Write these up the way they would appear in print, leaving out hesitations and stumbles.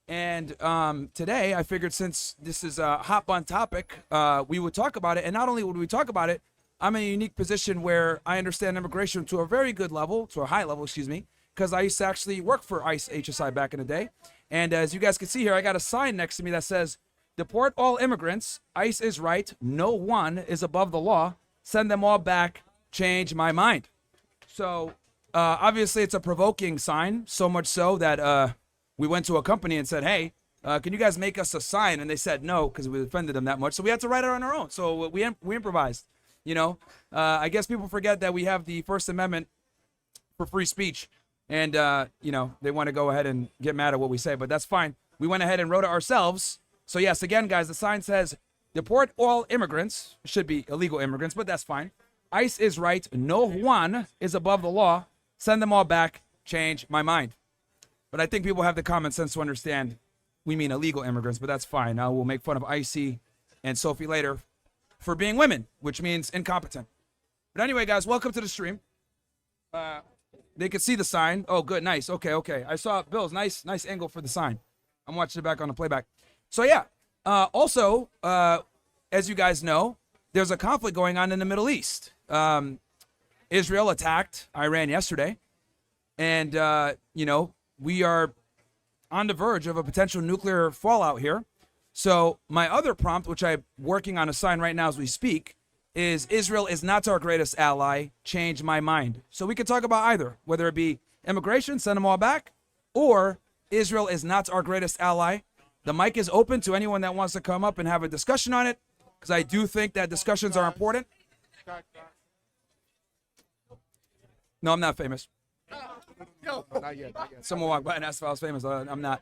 And today I figured since this is a hot button topic, we would talk about it. And not only would we talk about it, I'm in a unique position where I understand immigration to a very good level, to a high level, excuse me, because I used to actually work for ICE HSI back in the day. And as you guys can see here, I got a sign next to me that says, "Deport all immigrants. ICE is right. No one is above the law. Send them all back. Change my mind." So obviously it's a provoking sign, so much so that we went to a company and said, "Hey, can you guys make us a sign?" And they said no because we offended them that much. So we had to write it on our own. So we improvised. I guess people forget that we have the First Amendment for free speech. And, they want to go ahead and get mad at what we say, but that's fine. We went ahead and wrote it ourselves. So, yes, again, guys, the sign says, "Deport all immigrants." It should be illegal immigrants, but that's fine. ICE is right. No one is above the law. Send them all back. Change my mind. But I think people have the common sense to understand we mean illegal immigrants, but that's fine. Now we'll make fun of Icy and Sophie later for being women, which means incompetent. But anyway, guys, welcome to the stream. They could see the sign. Oh, good, nice. Okay. I saw Bill's nice angle for the sign. I'm watching it back on the playback. So yeah. Also, as you guys know, there's a conflict going on in the Middle East. Israel attacked Iran yesterday, and we are on the verge of a potential nuclear fallout here. So my other prompt, which I'm working on a sign right now as we speak, is Israel is not our greatest ally. Change my mind. So we could talk about either, whether it be immigration, send them all back, or Israel is not our greatest ally. The mic is open to anyone that wants to come up and have a discussion on it, because I do think that discussions are important. No, I'm not famous. No, not yet. Someone walked by and asked if I was famous. I'm not.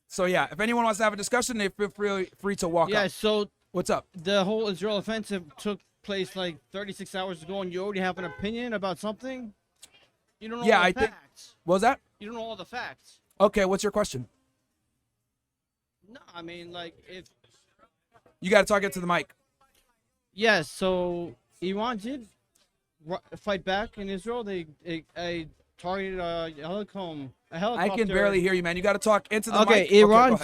So yeah, if anyone wants to have a discussion, they feel free to walk up. Yeah, so what's up? The whole Israel offensive took place like 36 hours ago, and you already have an opinion about something? You don't know all the facts. What was that? You don't know all the facts. Okay, what's your question? No, I mean, like, if... You got to talk into the mic. Yes, so Iran did fight back in Israel. They targeted a helicopter. I can barely hear you, man. You got to talk into the mic. Okay, Iran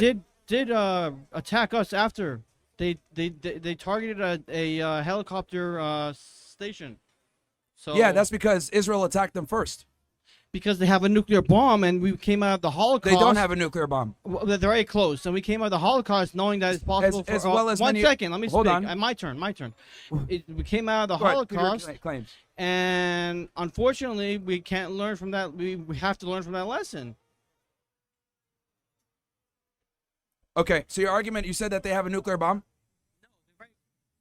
did attack us after. They targeted a helicopter station. So yeah, that's because Israel attacked them first. Because they have a nuclear bomb, and we came out of the Holocaust. They don't have a nuclear bomb. Well, they're very close, and we came out of the Holocaust knowing that it's possible. As well as one many... second, let me Hold speak. on. My turn. We came out of the Holocaust, and unfortunately, we can't learn from that. We have to learn from that lesson. Okay, so your argument, you said that they have a nuclear bomb?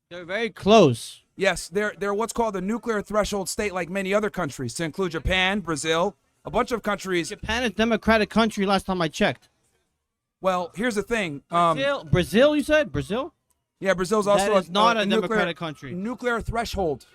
They're very close. Yes, they're what's called a nuclear threshold state, like many other countries, to include Japan, Brazil, a bunch of countries. Japan is a democratic country last time I checked. Well, here's the thing. Brazil, you said? Brazil? Yeah, Brazil's also that is not a democratic country. Nuclear threshold.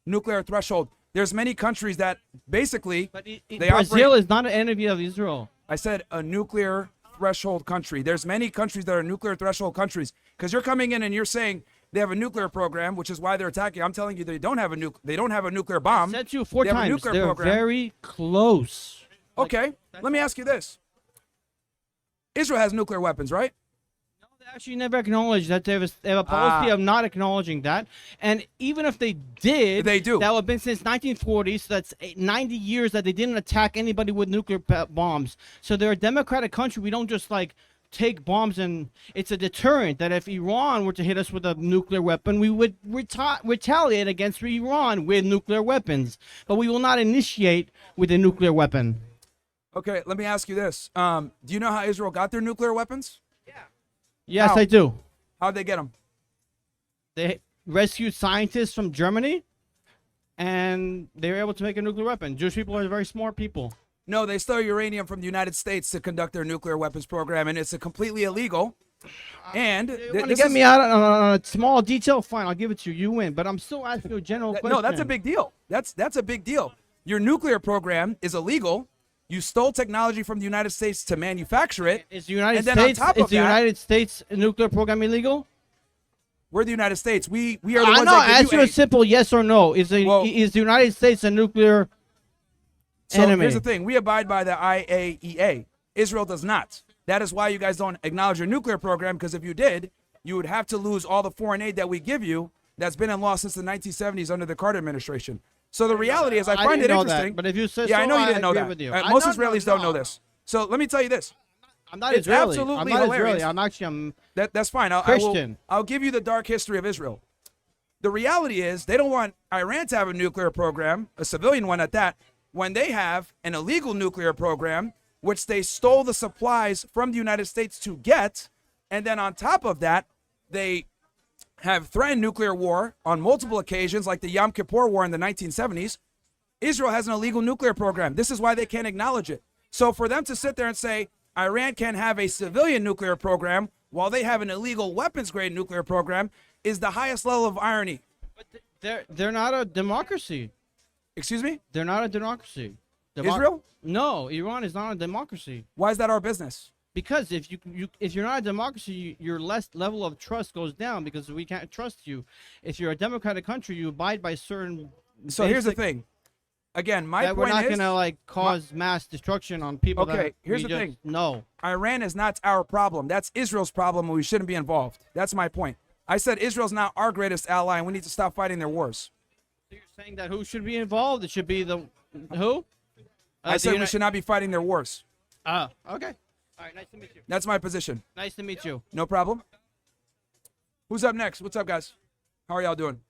Nuclear threshold. There's many countries that basically... But Brazil is not an enemy of Israel. I said a nuclear threshold country. There's many countries that are nuclear threshold countries. Because you're coming in and you're saying... They have a nuclear program, which is why they're attacking. I'm telling you, they don't have a nuclear bomb. I said to you 4 times. They're very close. Okay, let me ask you this: Israel has nuclear weapons, right? No, they actually never acknowledged that. They have a policy of not acknowledging that. And even if they did, they do. That would have been since 1940. So that's 90 years that they didn't attack anybody with nuclear bombs. So they're a democratic country. We don't just take bombs, and it's a deterrent that if Iran were to hit us with a nuclear weapon, we would retaliate against Iran with nuclear weapons, but we will not initiate with a nuclear weapon. Okay, let me ask you this. Do you know how Israel got their nuclear weapons? Yeah. Yes, I do. How'd they get them? They rescued scientists from Germany, and they were able to make a nuclear weapon. Jewish people are very smart people. No, they stole uranium from the United States to conduct their nuclear weapons program, and it's completely illegal. And you want to get me out on a small detail? Fine, I'll give it to you. You win, but I'm still asking you a general question. No, that's a big deal. That's a big deal. Your nuclear program is illegal. You stole technology from the United States to manufacture it. Is the United States nuclear program illegal? We're the United States. We are the ones that give you ask you a simple yes or no. Is the United States a nuclear enemy? Here's the thing. We abide by the IAEA. Israel does not. That is why you guys don't acknowledge your nuclear program, because if you did, you would have to lose all the foreign aid that we give you that's been in law since the 1970s under the Carter administration. So the reality is, I find it interesting. But if you said yeah, so, I know you didn't I know agree that. with you. Most Israelis don't know this. So let me tell you this. I'm not It's Israeli. absolutely I'm not hilarious. Israeli. I'm actually That's fine. Christian. I'll give you the dark history of Israel. The reality is, they don't want Iran to have a nuclear program, a civilian one at that, when they have an illegal nuclear program, which they stole the supplies from the United States to get. And then on top of that, they have threatened nuclear war on multiple occasions, like the Yom Kippur War in the 1970s. Israel has an illegal nuclear program. This is why they can't acknowledge it. So for them to sit there and say Iran can have a civilian nuclear program while they have an illegal weapons-grade nuclear program is the highest level of irony. But they're not a democracy. Excuse me? They're not a democracy. Israel? No, Iran is not a democracy. Why is that our business? Because if you're not a democracy, your level of trust goes down because we can't trust you. If you're a democratic country, you abide by certain. So here's the thing. Again, my that point we're not is, gonna like cause mass destruction on people. Okay, that here's we the just thing. No, Iran is not our problem. That's Israel's problem, and we shouldn't be involved. That's my point. I said Israel's not our greatest ally, and we need to stop fighting their wars. so you're saying that who should be involved? It should be the who? I said we should not be fighting their wars. Okay. All right. Nice to meet you. That's my position. Nice to meet you. No problem. Who's up next? What's up, guys? How are y'all doing?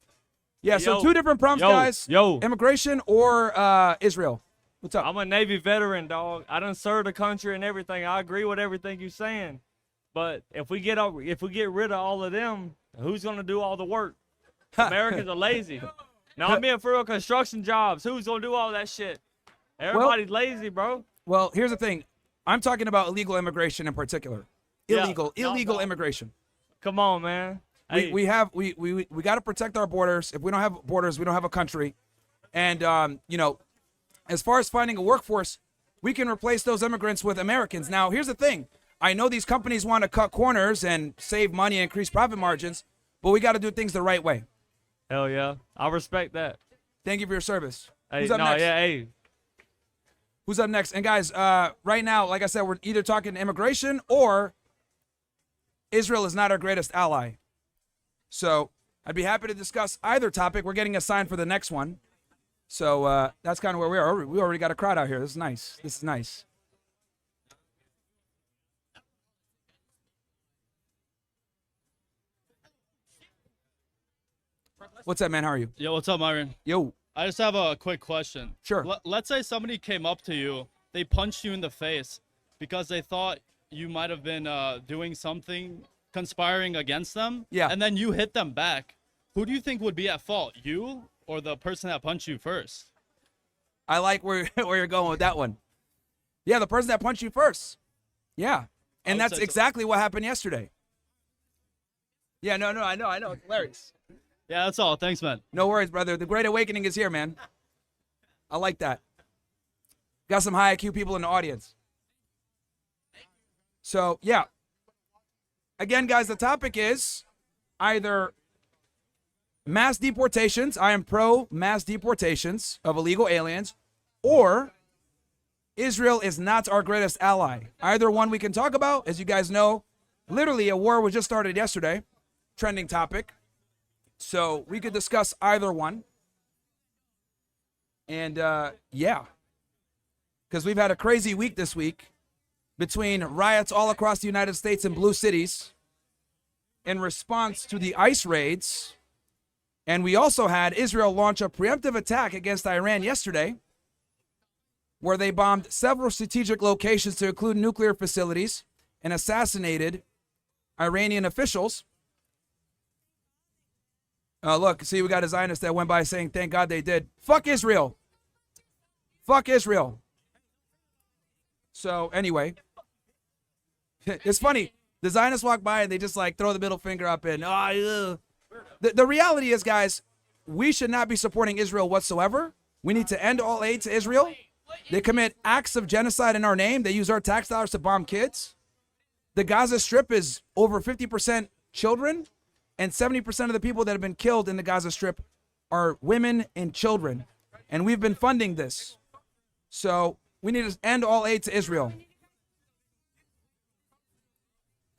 Yeah, Yo. so two different problems, guys. Immigration or Israel. What's up? I'm a Navy veteran, dog. I done served the country and everything. I agree with everything you're saying. But if we get rid of all of them, who's gonna do all the work? Americans are lazy. Now I'm in for real construction jobs. Who's gonna do all that shit? Everybody's lazy, bro. Well, here's the thing. I'm talking about illegal immigration in particular. Yeah. Illegal immigration. Come on, man. Hey, We got to protect our borders. If we don't have borders, we don't have a country. And as far as finding a workforce, we can replace those immigrants with Americans. Now, here's the thing. I know these companies want to cut corners and save money and increase profit margins, but we got to do things the right way. hell yeah, I respect that. Thank you for your service. Hey, Who's up next? yeah, hey. Who's up next? And guys, right now, like I said, we're either talking immigration or Israel is not our greatest ally. So I'd be happy to discuss either topic. We're getting assigned for the next one. So that's kind of where we are. We already got a crowd out here. This is nice. This is nice. What's up, man? How are you? Yo, what's up, Myron? Yo. I just have a quick question. Sure. Let's say somebody came up to you, they punched you in the face because they thought you might have been doing something, conspiring against them. Yeah. And then you hit them back. Who do you think would be at fault, you or the person that punched you first? I like where you're going with that one. Yeah, the person that punched you first. Yeah. And would that's say so. exactly what happened yesterday. Yeah, no, I know. It's hilarious. Yeah, that's all. Thanks, man. No worries, brother. The Great Awakening is here, man. I like that. Got some high IQ people in the audience. So, yeah. Again, guys, the topic is either mass deportations. I am pro mass deportations of illegal aliens, or Israel is not our greatest ally. Either one we can talk about. As you guys know, literally a war was just started yesterday. Trending topic. So we could discuss either one. And yeah, because we've had a crazy week this week between riots all across the United States in blue cities in response to the ICE raids. And we also had Israel launch a preemptive attack against Iran yesterday, where they bombed several strategic locations to include nuclear facilities and assassinated Iranian officials. Look, see, we got a Zionist that went by saying, thank God they did. Fuck Israel. Fuck Israel. So, anyway. It's funny. The Zionists walk by and they just like throw the middle finger up and, The reality is, guys, we should not be supporting Israel whatsoever. We need to end all aid to Israel. They commit acts of genocide in our name. They use our tax dollars to bomb kids. The Gaza Strip is over 50% children. And 70% of the people that have been killed in the Gaza Strip are women and children. And we've been funding this. So we need to end all aid to Israel.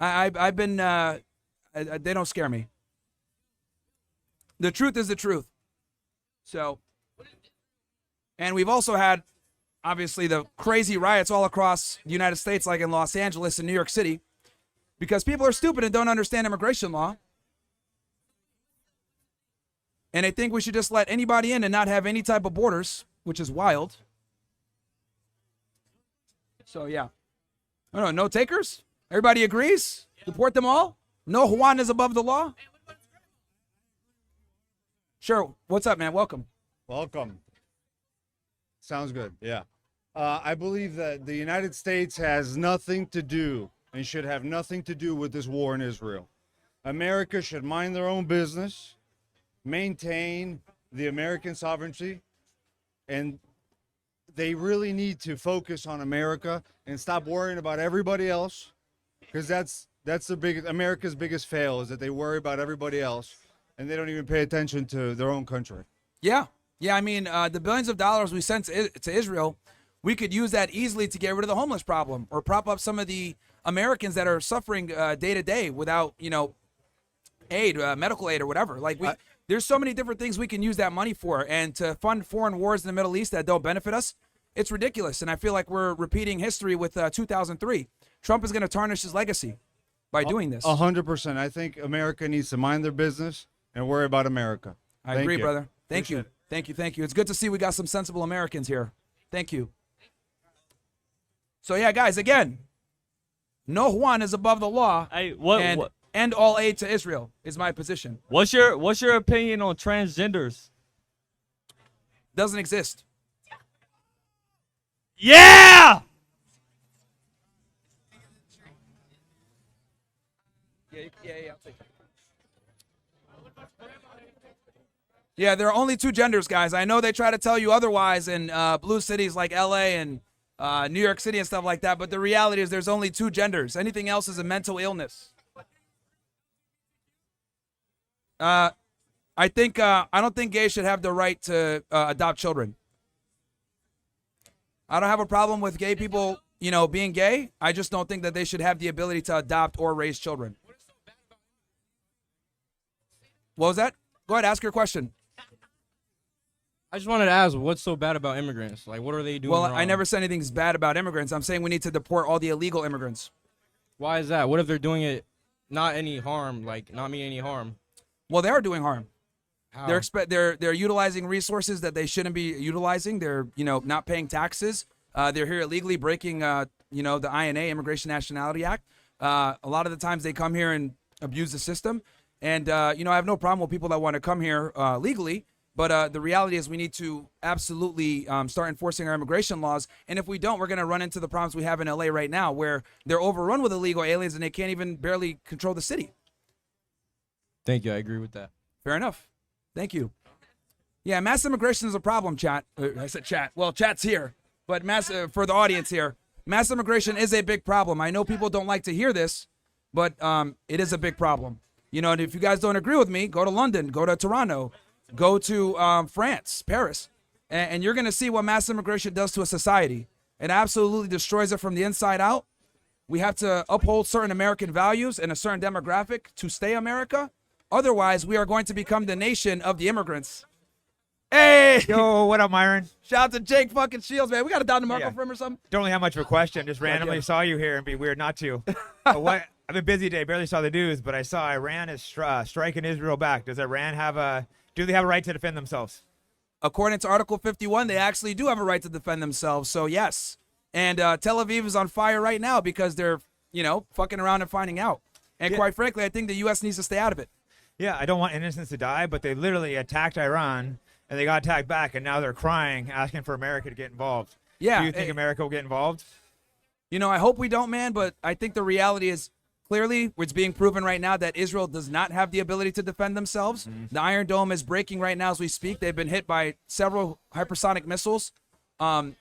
I've been they don't scare me. The truth is the truth. So, and we've also had obviously the crazy riots all across the United States, like in Los Angeles and New York City, because people are stupid and don't understand immigration law. And they think we should just let anybody in and not have any type of borders, which is wild. So, yeah. No takers? Everybody agrees? Deport them all? No Juan is above the law? Sure. What's up, man? Welcome. Welcome. Sounds good. Yeah. I believe that the United States has nothing to do and should have nothing to do with this war in Israel. America should mind their own business, maintain the American sovereignty, and they really need to focus on America and stop worrying about everybody else, because that's America's biggest fail, is that they worry about everybody else and they don't even pay attention to their own country. Yeah. Yeah, I mean, the billions of dollars we sent to Israel, we could use that easily to get rid of the homeless problem or prop up some of the Americans that are suffering day to day without, aid, medical aid or whatever. Like, there's so many different things we can use that money for, and to fund foreign wars in the Middle East that don't benefit us, it's ridiculous. And I feel like we're repeating history with 2003. Trump is going to tarnish his legacy by doing this. 100%. I think America needs to mind their business and worry about America. I agree, brother. Thank you. Thank you. It's good to see we got some sensible Americans here. Thank you. So, yeah, guys, again, no Juan is above the law. Hey, what? End all aid to Israel is my position. What's your opinion on transgenders? Doesn't exist. Yeah! Yeah, I'll take it. Yeah, there are only two genders, guys. I know they try to tell you otherwise in blue cities like LA and New York City and stuff like that, but the reality is there's only two genders. Anything else is a mental illness. I don't think gays should have the right to adopt children. I don't have a problem with gay people, being gay. I just don't think that they should have the ability to adopt or raise children. What was that? Go ahead, ask your question. I just wanted to ask, what's so bad about immigrants? Like, what are they doing wrong? I never said anything's bad about immigrants. I'm saying we need to deport all the illegal immigrants. Why is that? What if they're doing it not any harm, like not mean any harm? Well, they are doing harm. How? They're utilizing resources that they shouldn't be utilizing. They're not paying taxes. They're here illegally, breaking the INA, Immigration Nationality Act. A lot of the times they come here and abuse the system. And I have no problem with people that want to come here legally. But the reality is we need to absolutely start enforcing our immigration laws. And if we don't, we're going to run into the problems we have in LA right now, where they're overrun with illegal aliens and they can't even barely control the city. Thank you. I agree with that. Fair enough. Thank you. Yeah, mass immigration is a problem, chat. I said chat. Well, chat's here. But for the audience here, mass immigration is a big problem. I know people don't like to hear this, but it is a big problem. And if you guys don't agree with me, go to London, go to Toronto, go to France, Paris, and you're going to see what mass immigration does to a society. It absolutely destroys it from the inside out. We have to uphold certain American values and a certain demographic to stay America. Otherwise, we are going to become the nation of the immigrants. Hey! Yo, what up, Myron? Shout out to Jake fucking Shields, man. We got to down to Marco for him or something. Don't really have much of a question. Just randomly saw you here and be weird not to. I've been a busy day. Barely saw the news, but I saw Iran is striking Israel back. Does Iran do they have a right to defend themselves? According to Article 51, they actually do have a right to defend themselves. So, yes. And Tel Aviv is on fire right now because they're, fucking around and finding out. And quite frankly, I think the U.S. needs to stay out of it. Yeah, I don't want innocents to die, but they literally attacked Iran, and they got attacked back, and now they're crying, asking for America to get involved. Yeah. Do you think America will get involved? I hope we don't, man, but I think the reality is clearly it's being proven right now that Israel does not have the ability to defend themselves. Mm-hmm. The Iron Dome is breaking right now as we speak. They've been hit by several hypersonic missiles.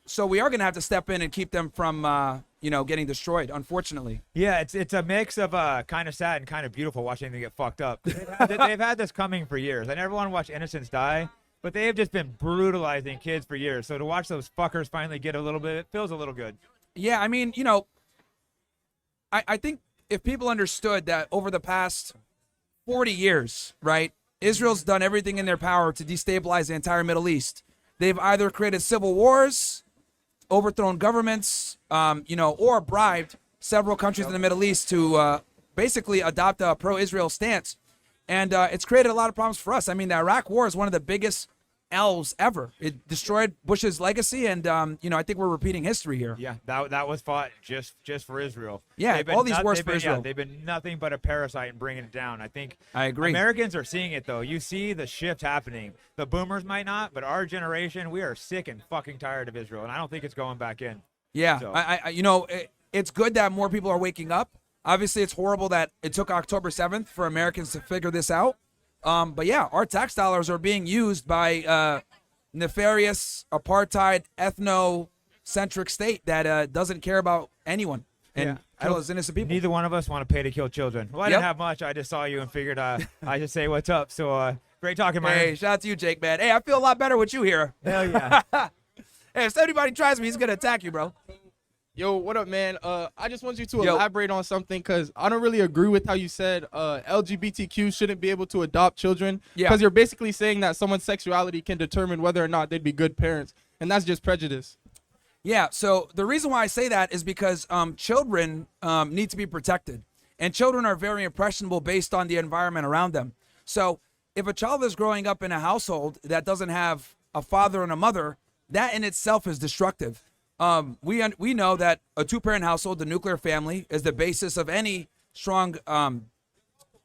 So we are going to have to step in and keep them from, getting destroyed, unfortunately. Yeah, it's a mix of kind of sad and kind of beautiful watching them get fucked up. They've had this coming for years. I never want to watch innocents die, but they have just been brutalizing kids for years. So to watch those fuckers finally get a little bit, it feels a little good. Yeah, I mean, I think if people understood that over the past 40 years, right, Israel's done everything in their power to destabilize the entire Middle East. They've either created civil wars, overthrown governments, or bribed several countries in the Middle East to basically adopt a pro-Israel stance. And it's created a lot of problems for us. I mean, the Iraq War is one of the biggest L's ever. It destroyed Bush's legacy, and I think we're repeating history here. Yeah, that was fought just for Israel. Yeah, They've been all these wars for Israel. Yeah, they've been nothing but a parasite in bringing it down. I agree. Americans are seeing it, though. You see the shift happening. The boomers might not, but our generation, we are sick and fucking tired of Israel, and I don't think it's going back in. Yeah, So. It's good that more people are waking up. Obviously, it's horrible that it took October 7th for Americans to figure this out. But yeah, our tax dollars are being used by nefarious, apartheid, ethno-centric state that doesn't care about anyone and kills innocent people. Neither one of us want to pay to kill children. Well, I didn't have much. I just saw you and figured I just say what's up. So great talking, Myron. Hey, shout out to you, Jake, man. Hey, I feel a lot better with you here. Hell yeah. Hey, if anybody tries me, he's going to attack you, bro. Yo, what up, man? I just want you to elaborate on something because I don't really agree with how you said LGBTQ shouldn't be able to adopt children. Yeah. Because you're basically saying that someone's sexuality can determine whether or not they'd be good parents, and that's just prejudice. Yeah, so the reason why I say that is because children need to be protected. And children are very impressionable based on the environment around them. So if a child is growing up in a household that doesn't have a father and a mother, that in itself is destructive. We know that a two-parent household, the nuclear family, is the basis of any strong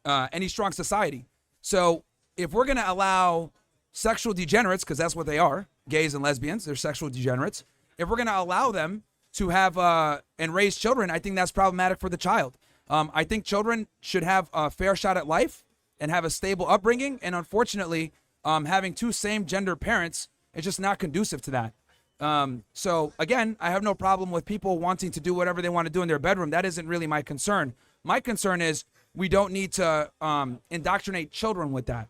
society. So if we're going to allow sexual degenerates, because that's what they are, gays and lesbians, they're sexual degenerates. If we're going to allow them to have and raise children, I think that's problematic for the child. I think children should have a fair shot at life and have a stable upbringing. And unfortunately, having two same-gender parents is just not conducive to that. So again, I have no problem with people wanting to do whatever they want to do in their bedroom. That isn't really my concern. My concern is we don't need to indoctrinate children with that.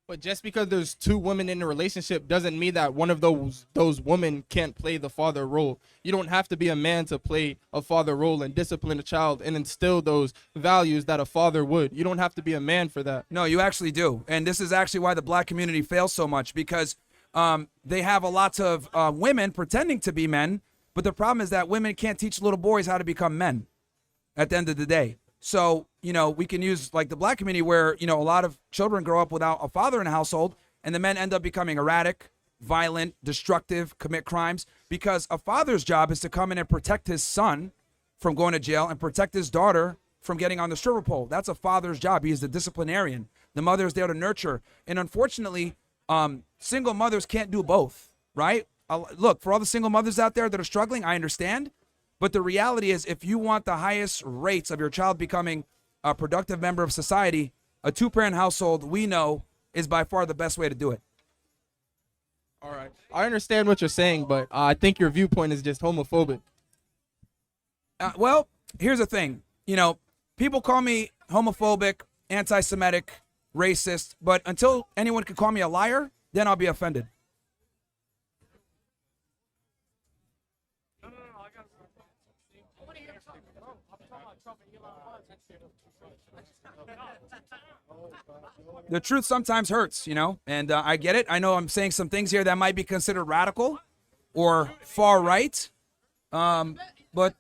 But just because there's two women in a relationship doesn't mean that one of those women can't play the father role. You don't have to be a man to play a father role and discipline a child and instill those values that a father would. You don't have to be a man for that. No, you actually do. And this is actually why the black community fails so much, because they have a lot of women pretending to be men, but the problem is that women can't teach little boys how to become men at the end of the day. So, we can use like the black community where, a lot of children grow up without a father in the household, and the men end up becoming erratic, violent, destructive, commit crimes, because a father's job is to come in and protect his son from going to jail and protect his daughter from getting on the stripper pole. That's a father's job. He is the disciplinarian. The mother is there to nurture. And unfortunately, single mothers can't do both, right? Look, for all the single mothers out there that are struggling, I understand. But the reality is, if you want the highest rates of your child becoming a productive member of society, a two-parent household, we know, is by far the best way to do it. All right. I understand what you're saying, but I think your viewpoint is just homophobic. Well, here's the thing. People call me homophobic, anti-Semitic, racist, but until anyone can call me a liar, then I'll be offended. The truth sometimes hurts, and I get it. I know I'm saying some things here that might be considered radical or far right, but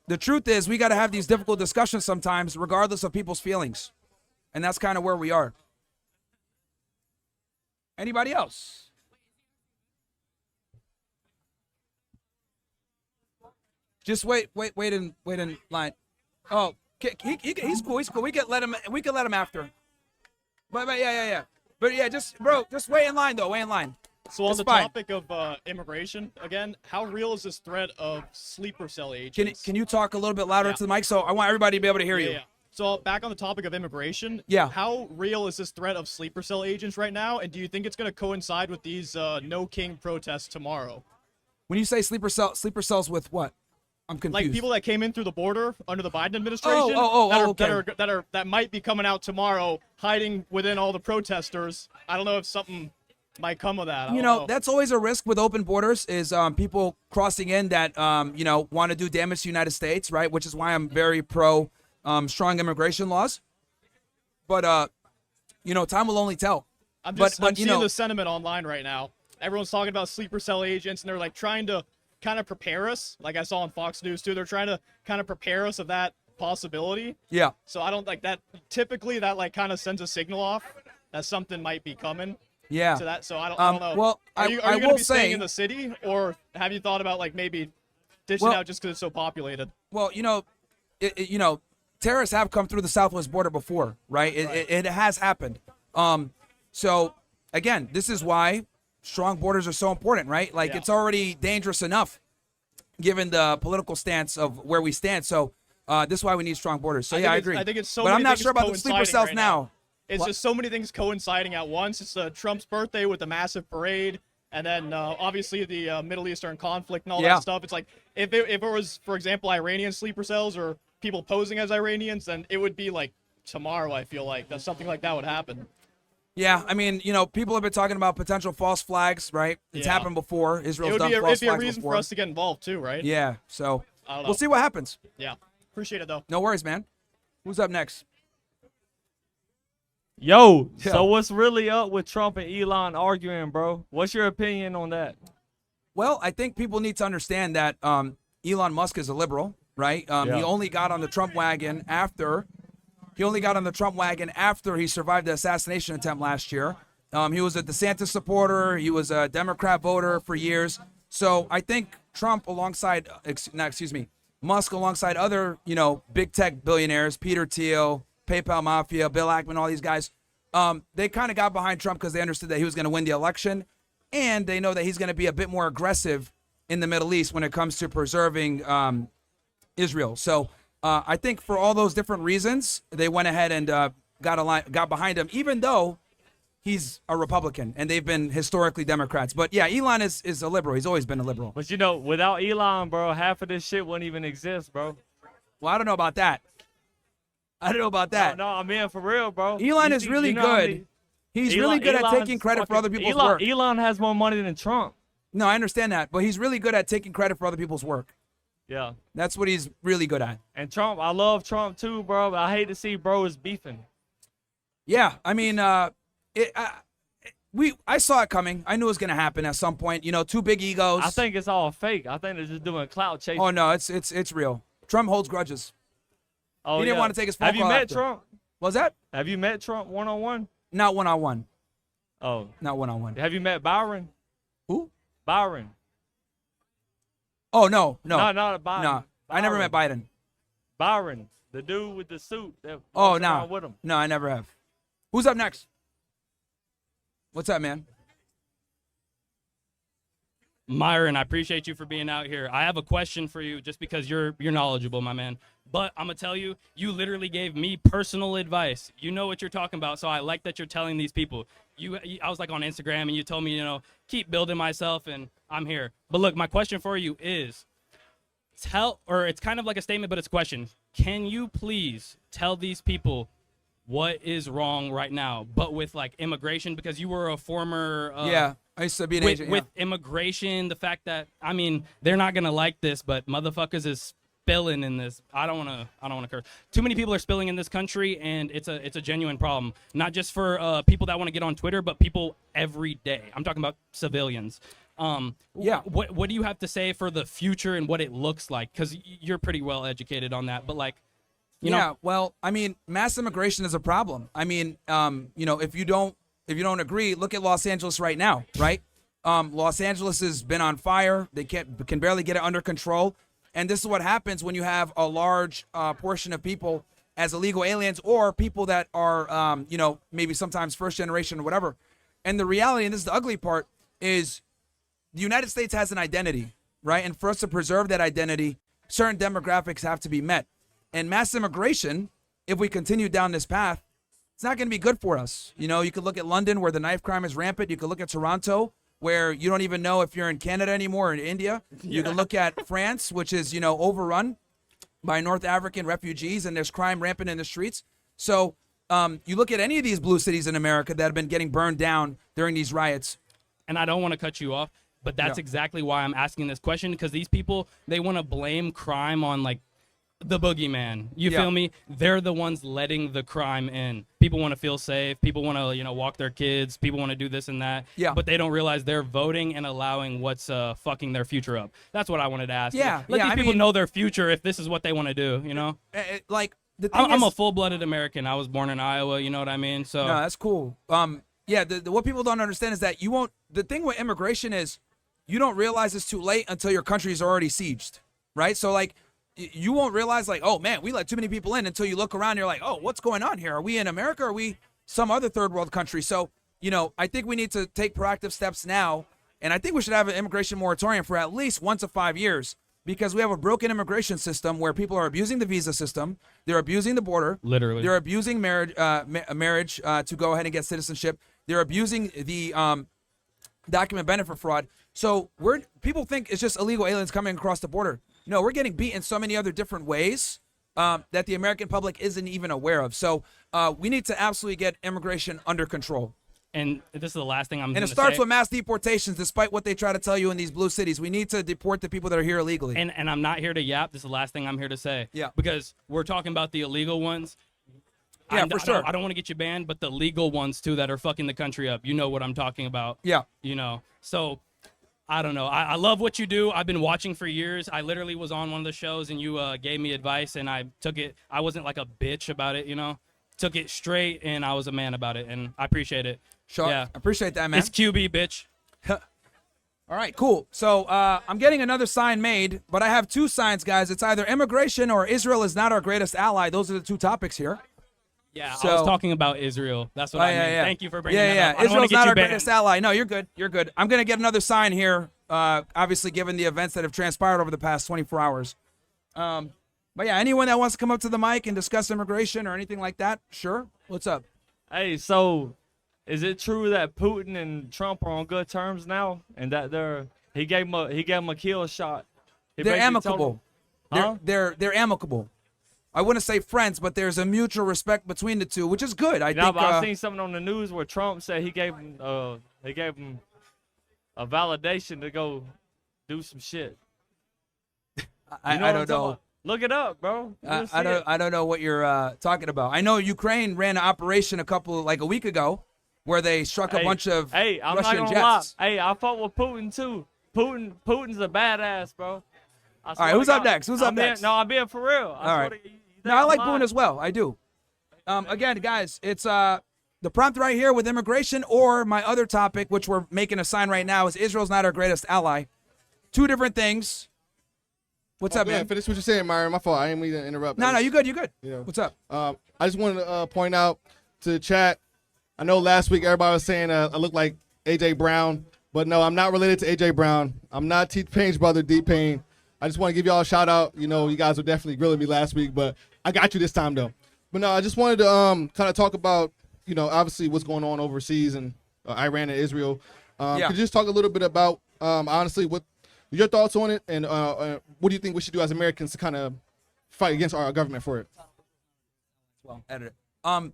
the truth is we got to have these difficult discussions sometimes, regardless of people's feelings, and that's kind of where we are. Anybody else? Just wait in line. Oh, he's cool. He's cool. We could let him after. But yeah. But yeah, just wait in line though. Wait in line. So on It's the fine. topic of immigration, again, how real is this threat of sleeper cell agents? Can you talk a little bit louder Yeah. to the mic so I want everybody to be able to hear you? Yeah. So back on the topic of immigration, Yeah. how real is this threat of sleeper cell agents right now? And do you think it's going to coincide with these No King protests tomorrow? When you say sleeper cells with what? I'm confused. Like people that came in through the border under the Biden administration okay. that might be coming out tomorrow, hiding within all the protesters. I don't know if something might come of that. I don't know. That's always a risk with open borders is people crossing in that want to do damage to the United States, right? Which is why I'm very pro strong immigration laws. But time will only tell. I'm But seeing the sentiment online right now. Everyone's talking about sleeper cell agents, and they're like trying to kind of prepare us. Like I saw on Fox News too, they're trying to kind of prepare us of that possibility. Yeah. So I don't like that. Typically, that like kind of sends a signal off that something might be coming. Yeah. To that. So I don't know. Well, are you I going to will be staying say- in the city, or have you thought about like maybe ditching out just because it's so populated? Well, terrorists have come through the southwest border before, right? It has happened. So again, this is why strong borders are so important, right? Like it's already dangerous enough given the political stance of where we stand. So this is why we need strong borders. So I agree. I think it's so but many I'm not things sure about the sleeper coinciding cells right now. It's What? just so many things coinciding at once. It's Trump's birthday with the massive parade, and then obviously the Middle Eastern conflict and all that stuff. It's like if it was, for example, Iranian sleeper cells or people posing as Iranians, then it would be like tomorrow. I feel like that something like that would happen. Yeah, I mean, people have been talking about potential false flags, right? It's Yeah. happened before. Israel's done It'd false be a flags reason before. for us to get involved too, right? Yeah, so I don't know. we'll see what happens. Yeah, appreciate it though. No worries, man. Who's up next? Yo, Yeah. so what's really up with Trump and Elon arguing, bro? What's your opinion on that? Well, I think people need to understand that Elon Musk is a liberal, right? He only got on the Trump wagon after he survived the assassination attempt last year. He was a DeSantis supporter. He was a Democrat voter for years. So I think Trump Musk alongside other, big tech billionaires, Peter Thiel, PayPal Mafia, Bill Ackman, all these guys, they kind of got behind Trump because they understood that he was going to win the election. And they know that he's going to be a bit more aggressive in the Middle East when it comes to preserving Israel. So I think for all those different reasons, they went ahead and got behind him, even though he's a Republican and they've been historically Democrats. But yeah, Elon is a liberal. He's always been a liberal. But without Elon, bro, half of this shit wouldn't even exist, bro. Well, I don't know about that. No, I mean for real, bro. Elon is really good. He's really good at taking credit for other people's work. Elon has more money than Trump. No, I understand that, but he's really good at taking credit for other people's work. Yeah. That's what he's really good at. And Trump, I love Trump too, bro. But I hate to see bros beefing. Yeah, I mean, I saw it coming. I knew it was gonna happen at some point. Two big egos. I think it's all fake. I think they're just doing clout chasing. Oh no, it's real. Trump holds grudges. Oh, He didn't want to take his phone Have you call met after. Trump? What's that? Have you met Trump one-on-one? Not one-on-one. Oh. Not one-on-one. Have you met Byron? Who? Byron. Oh no. No, not Biden. No, I never met Biden. Byron, the dude with the suit. That Oh walks no. around with him. No, I never have. Who's up next? What's up, man? Myron, I appreciate you for being out here. I have a question for you just because you're knowledgeable, my man. But I'm going to tell you, you literally gave me personal advice. You know what you're talking about, so I like that you're telling these people. I was like on Instagram, and you told me, keep building myself, and I'm here. But look, my question for you is, it's kind of like a statement, but it's a question. Can you please tell these people what is wrong right now, but with like immigration, because you were a former Yeah, I used to be an with, agent. with immigration, the fact that they're not gonna like this, but motherfuckers is spilling in this. I don't wanna curse. Too many people are spilling in this country, and it's a genuine problem. Not just for people that want to get on Twitter, but people every day. I'm talking about civilians. Yeah. What do you have to say for the future and what it looks like? Because you're pretty well educated on that, but like. Well, I mean, mass immigration is a problem. I mean, if you don't agree, look at Los Angeles right now, right? Los Angeles has been on fire. They can barely get it under control. And this is what happens when you have a large portion of people as illegal aliens or people that are, maybe sometimes first generation or whatever. And the reality, and this is the ugly part, is the United States has an identity, right? And for us to preserve that identity, certain demographics have to be met. And mass immigration, if we continue down this path, it's not going to be good for us. You could look at London, where the knife crime is rampant. You could look at Toronto, where you don't even know if you're in Canada anymore or in India. You can look at France, which is, overrun by North African refugees, and there's crime rampant in the streets. So you look at any of these blue cities in America that have been getting burned down during these riots. And I don't want to cut you off, but that's exactly why I'm asking this question, because these people, they want to blame crime on like the boogeyman. You Yeah. feel me? They're the ones letting the crime in. People want to feel safe. People want to, walk their kids. People want to do this and that. Yeah. But they don't realize they're voting and allowing what's fucking their future up. That's what I wanted to ask. Yeah, Let yeah, these I people mean- know their future if this is what they want to do, Like the thing I'm is, a full-blooded American. I was born in Iowa, you know what I mean? So no, that's cool. Yeah, what people don't understand is that you won't. The thing with immigration is, you don't realize it's too late until your country is already sieged, right? So like, you won't realize like, oh man, we let too many people in until you look around. And you're like, oh, what's going on here? Are we in America? Or are we some other third world country? So I think we need to take proactive steps now, and I think we should have an immigration moratorium for at least 1 to 5 years. Because we have a broken immigration system where people are abusing the visa system, they're abusing the border, Literally. they're abusing marriage to go ahead and get citizenship, they're abusing the document benefit fraud. So people think it's just illegal aliens coming across the border. No, we're getting beat in so many other different ways that the American public isn't even aware of. So we need to absolutely get immigration under control. and this is the last thing I'm And going it to starts say. with mass deportations, despite what they try to tell you in these blue cities. We need to deport the people that are here illegally. And I'm not here to yap. This is the last thing I'm here to say. Yeah. Because we're talking about the illegal ones. Yeah, for sure. I don't want to get you banned, but the legal ones too that are fucking the country up. You know what I'm talking about. Yeah. So I don't know. I love what you do. I've been watching for years. I literally was on one of the shows and you gave me advice and I took it. I wasn't like a bitch about it, Took it straight and I was a man about it and I appreciate it. Sure. Yeah. I appreciate that, man. It's QB, bitch. All right, cool. So I'm getting another sign made, but I have 2 signs, guys. It's either immigration or Israel is not our greatest ally. Those are the 2 topics here. Yeah, I So- was talking about Israel. That's what I mean. Thank you for bringing that up. Yeah, I don't wanna Israel's get not you our banned. greatest ally. No, you're good. You're good. I'm going to get another sign here, obviously, given the events that have transpired over the past 24 hours. But yeah, anyone that wants to come up to the mic and discuss immigration or anything like that, sure. What's up? Hey, so is it true that Putin and Trump are on good terms now, and that he gave him a kill shot? He They're basically told amicable. him- Huh? They're amicable. I wouldn't say friends, but there's a mutual respect between the two, which is good. I No, think. but I've seen something on the news where Trump said he gave him a validation to go do some shit. I You what I'm don't talking know. about? Look it up, bro. You'll see it. I don't know what you're talking about. I know Ukraine ran an operation a week ago where they struck a bunch of Hey, I'm Russian not gonna jets. lie. Hey, I fought with Putin too. Putin's a badass, bro. All right, who's up next? Who's up next? No, I'm being for real. All right. No, I like Boone as well. I do. Again, guys, it's the prompt right here with immigration, or my other topic, which we're making a sign right now, is Israel's not our greatest ally. 2 different things. What's up, man? Finish what you're saying, Myron. My fault. I didn't mean to interrupt. No, you good. You good. Yeah. What's up? I just wanted to point out to the chat. I know last week everybody was saying I look like AJ Brown, but no, I'm not related to AJ Brown. I'm not T-Pain's brother, D-Pain. I just want to give y'all a shout out. You guys were definitely grilling me last week, but I got you this time though. But no, I just wanted to kind of talk about obviously what's going on overseas and Iran and Israel. Could you just talk a little bit about honestly what your thoughts on it, and what do you think we should do as Americans to kind of fight against our government for it? Well, edit it.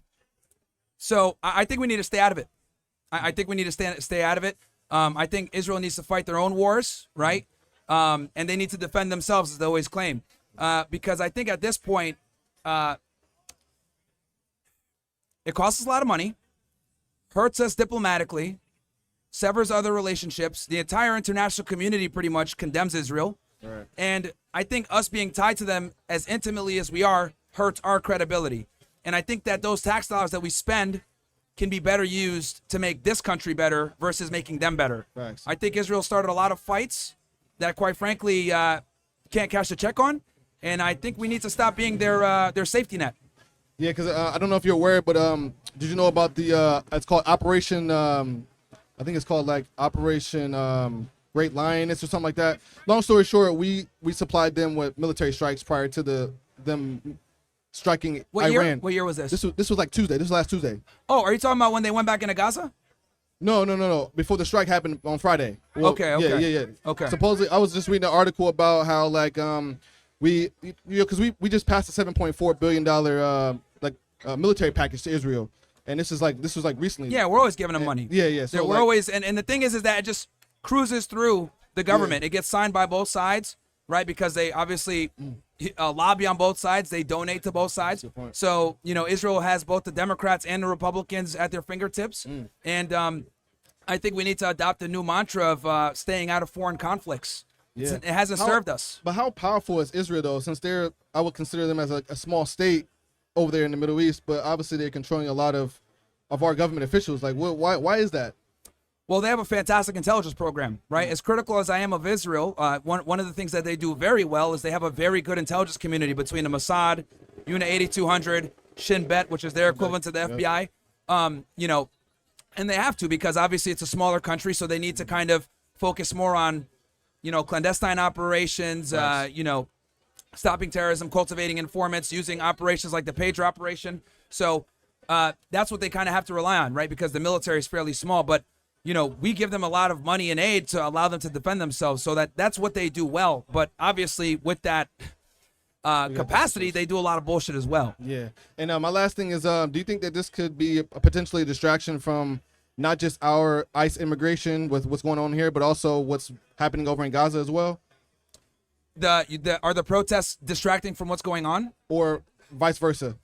So I think we need to stay out of it. I think we need to stay out of it. I think Israel needs to fight their own wars, right? And they need to defend themselves, as they always claim. Because I think at this point, it costs us a lot of money, hurts us diplomatically, severs other relationships. The entire international community pretty much condemns Israel. Right. And I think us being tied to them as intimately as we are hurts our credibility. And I think that those tax dollars that we spend can be better used to make this country better versus making them better. Thanks. I think Israel started a lot of fights that, quite frankly, can't cash a check on. And I think we need to stop being their safety net. Yeah, because I don't know if you're aware, but did you know about the it's called Operation? I think it's called like Operation Great Lioness or something like that. Long story short, we supplied them with military strikes prior to them striking What Iran. year? What year was this? This was like Tuesday. This was last Tuesday. Oh, are you talking about when they went back into Gaza? No. Before the strike happened on Friday. Well, Okay. Yeah. Okay. Supposedly, I was just reading an article about how like because we just passed a $7.4 billion military package to Israel, and this was like recently. Yeah, we're always giving them money. Yeah. So we're like, always, and the thing is that it just cruises through the government. It gets signed by both sides, right? Because they obviously lobby on both sides. They donate to both sides. So, Israel has both the Democrats and the Republicans at their fingertips. And I think we need to adopt a new mantra of staying out of foreign conflicts. Yeah. It hasn't served us. But how powerful is Israel, though? Since I would consider them as a small state over there in the Middle East, but obviously they're controlling a lot of our government officials. Like, why is that? Well, they have a fantastic intelligence program, right? As critical as I am of Israel, one of the things that they do very well is they have a very good intelligence community between the Mossad, Unit 8200, Shin Bet, which is their equivalent to the FBI. And they have to, because obviously it's a smaller country, so they need to kind of focus more on, clandestine operations, stopping terrorism, cultivating informants, using operations like the pager operation. So that's what they kind of have to rely on, right? Because the military is fairly small, but we give them a lot of money and aid to allow them to defend themselves, so that's what they do well. But obviously with that capacity, they do a lot of bullshit as well. Yeah. And my last thing is, do you think that this could be potentially a distraction from not just our ICE immigration with what's going on here, but also what's happening over in Gaza as well? Are the protests distracting from what's going on? Or vice versa?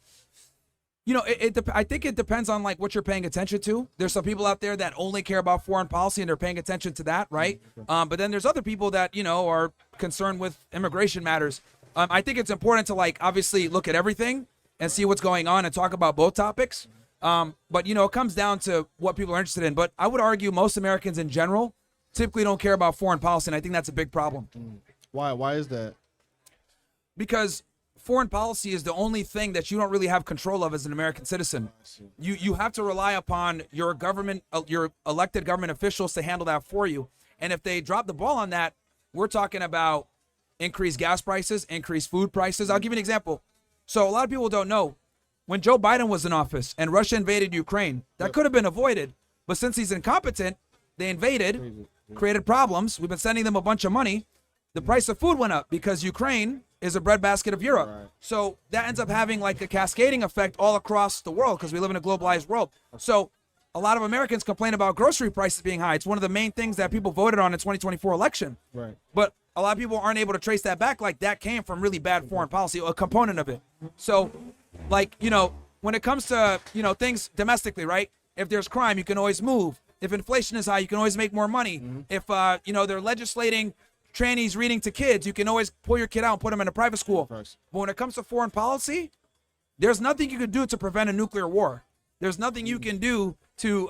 I think it depends on like what you're paying attention to. There's some people out there that only care about foreign policy and they're paying attention to that, right? But then there's other people that, are concerned with immigration matters. I think it's important to like obviously look at everything and see what's going on and talk about both topics. But it comes down to what people are interested in. But I would argue most Americans in general typically don't care about foreign policy, and I think that's a big problem. Why? Why is that? Because foreign policy is the only thing that you don't really have control of as an American citizen. You have to rely upon your government, your elected government officials to handle that for you. And if they drop the ball on that, we're talking about increased gas prices, increased food prices. I'll give you an example. So a lot of people don't know, when Joe Biden was in office and Russia invaded Ukraine, that could have been avoided. But since he's incompetent, they invaded, created problems. We've been sending them a bunch of money. The price of food went up because Ukraine is a breadbasket of Europe. Right. So that ends up having like a cascading effect all across the world because we live in a globalized world. So a lot of Americans complain about grocery prices being high. It's one of the main things that people voted on in the 2024 election. Right. But a lot of people aren't able to trace that back. Like that came from really bad foreign policy, a component of it. So like, when it comes to, things domestically, right? If there's crime, you can always move. If inflation is high, you can always make more money. If, they're legislating trannies reading to kids, you can always pull your kid out and put them in a private school. But when it comes to foreign policy, there's nothing you can do to prevent a nuclear war. There's nothing you can do to,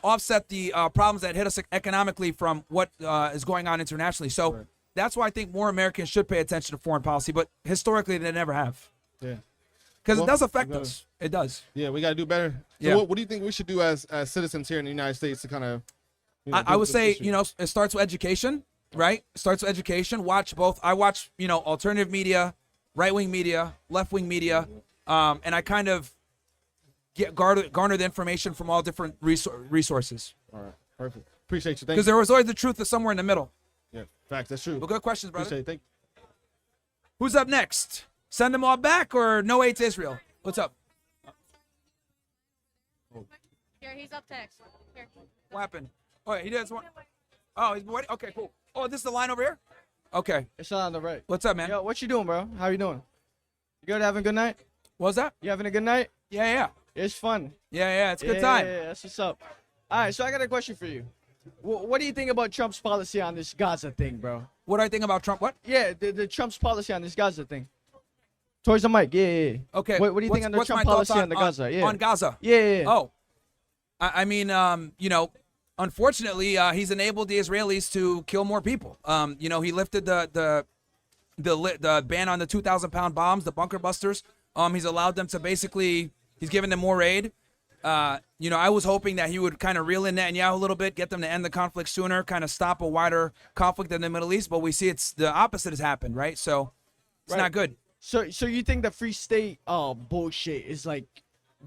offset the problems that hit us economically from what is going on internationally. So that's why I think more Americans should pay attention to foreign policy. But historically, they never have. Yeah. Because it does affect us. It does. Yeah, we got to do better. So Yeah. what do you think we should do as citizens here in the United States to kind of... I would say, it starts with education, right? It starts with education. I watch, alternative media, right-wing media, left-wing media, and I kind of garner the information from all different resources. All right, perfect. Appreciate you. Thank you. Because there was always the truth is somewhere in the middle. Yeah, facts. That's true. Well, good questions, brother. Appreciate it. Thank you. Who's up next? Send them all back or no aid to Israel? What's up? Here, he's up next. Here. What happened? Oh, he does one. Oh, he's waiting. Okay, cool. Oh, this is the line over here? Okay. It's on the right. What's up, man? Yo, what you doing, bro? How you doing? You good? Having a good night? What was that? You having a good night? Yeah. It's fun. Yeah, it's a good time. Yeah, that's what's up. All right, so I got a question for you. What do you think about Trump's policy on this Gaza thing, bro? What do I think about Trump? What? Yeah, the Trump's policy on this Gaza thing. Towards the mic, yeah. Okay. What do you think on the what's Trump my thoughts policy on the Gaza? Yeah. On Gaza? Yeah. Oh. I mean, unfortunately, he's enabled the Israelis to kill more people. He lifted the ban on the 2,000-pound bombs, the bunker busters. He's allowed them to he's given them more aid. I was hoping that he would kind of reel in Netanyahu a little bit, get them to end the conflict sooner, kind of stop a wider conflict in the Middle East. But we see it's the opposite has happened, right? So it's not good. So you think the free state bullshit is like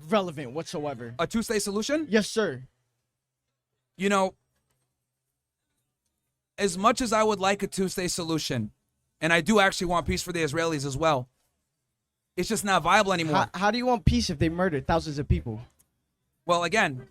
relevant whatsoever? A two-state solution? Yes, sir. As much as I would like a two-state solution, and I do actually want peace for the Israelis as well, it's just not viable anymore. How do you want peace if they murdered thousands of people? Well, again,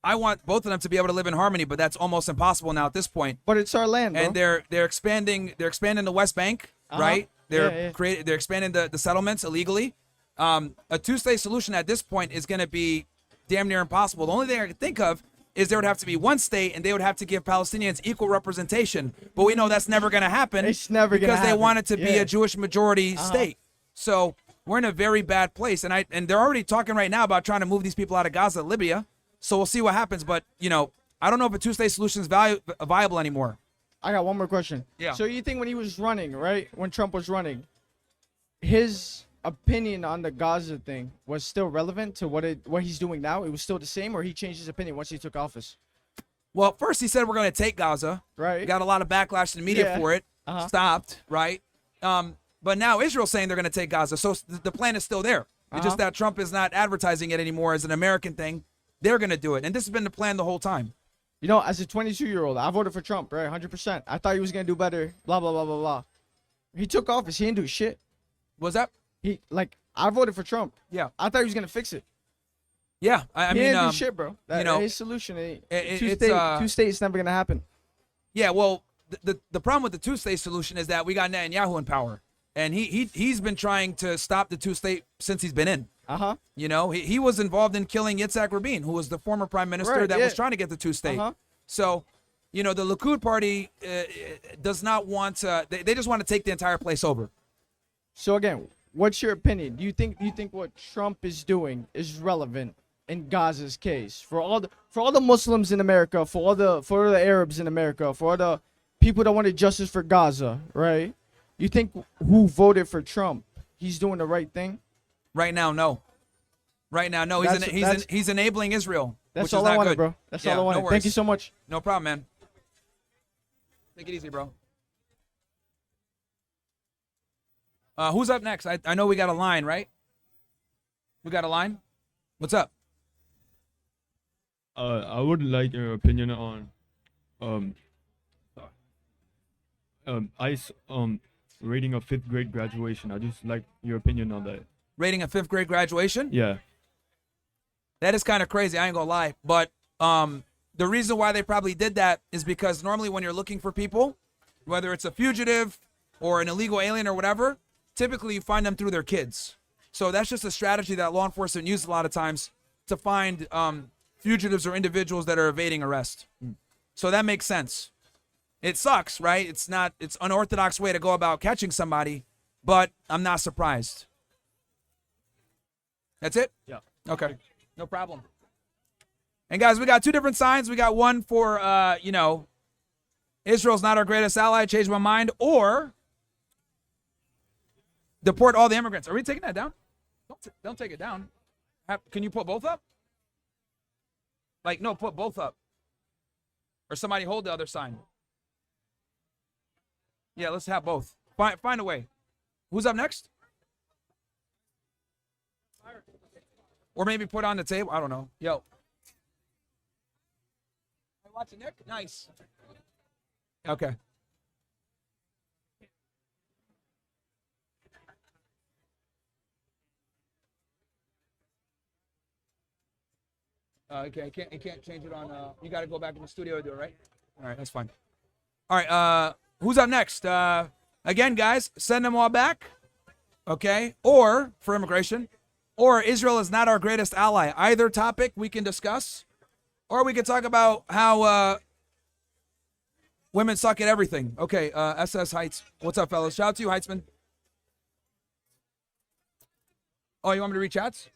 I want both of them to be able to live in harmony, but that's almost impossible now at this point. But it's our land, bro. And they're expanding the West Bank. right? They're Yeah. they're expanding the settlements illegally. A two-state solution at this point is going to be damn near impossible. The only thing I can think of is there would have to be one state, and they would have to give Palestinians equal representation. But we know that's never going to happen. It's never gonna because they happen. want it to be Yeah. a Jewish majority state. So we're in a very bad place, and they're already talking right now about trying to move these people out of Gaza, Libya. So we'll see what happens. But I don't know if a two-state solution is viable anymore. I got one more question. Yeah. So you think when he was running, right? When Trump was running, his opinion on the Gaza thing was still relevant to what he's doing now? It was still the same, or he changed his opinion once he took office? Well, first he said we're going to take Gaza. Right. Got a lot of backlash in the media Yeah. for it. Uh-huh. Stopped, right? But now Israel's saying they're going to take Gaza. So the plan is still there. It's just that Trump is not advertising it anymore as an American thing. They're going to do it. And this has been the plan the whole time. As a 22-year-old, I voted for Trump, right? 100%. I thought he was going to do better, blah, blah, blah, blah, blah. He took office. He didn't do shit. What's that? I voted for Trump. Yeah. I thought he was going to fix it. Yeah. I He mean, didn't do shit, bro. His solution, two states never going to happen. Yeah, well, the problem with the two-state solution is that we got Netanyahu in power. And he's been trying to stop the two-state since he's been in. Uh-huh. He was involved in killing Yitzhak Rabin, who was the former prime minister that was trying to get the two-state. So, the Likud party does not want to. They just want to take the entire place over. So again, what's your opinion? Do you think what Trump is doing is relevant in Gaza's case for all the Muslims in America, for the Arabs in America, for all the people that wanted justice for Gaza, right? You think who voted for Trump, he's doing the right thing? Right now, no. Right now, no. He's enabling Israel. That's which all is I not wanted, good. bro. That's Yeah, all I wanted. no Thank you worries. so much. No problem, man. Take it easy, bro. Who's up next? I know we got a line, right? We got a line? What's up? I would like your opinion on ICE rating of 5th grade graduation. I just like your opinion on that. Rating a 5th grade graduation? Yeah. That is kind of crazy. I ain't gonna lie. But the reason why they probably did that is because normally when you're looking for people, whether it's a fugitive or an illegal alien or whatever, typically you find them through their kids. So that's just a strategy that law enforcement uses a lot of times to find fugitives or individuals that are evading arrest. So that makes sense. It sucks, right? It's unorthodox way to go about catching somebody, but I'm not surprised. That's it? Yeah. Okay. No problem. And guys, we got two different signs. We got one for, Israel's not our greatest ally, change my mind, or deport all the immigrants. Are we taking that down? Don't take it down. Can you put both up? No, put both up. Or somebody hold the other sign. Yeah, let's have both. Find a way. Who's up next? Or maybe put on the table. I don't know. Yo. Watching Nick? Nice. Okay. Okay, you can't change it on. You got to go back in the studio to do it, right? All right, that's fine. All right, who's up next? Again, guys, send them all back. Okay, or for immigration, or Israel is not our greatest ally. Either topic we can discuss, or we can talk about how women suck at everything. Okay, SS Heights. What's up, fellas? Shout out to you, Heitzman. Oh, you want me to read chats?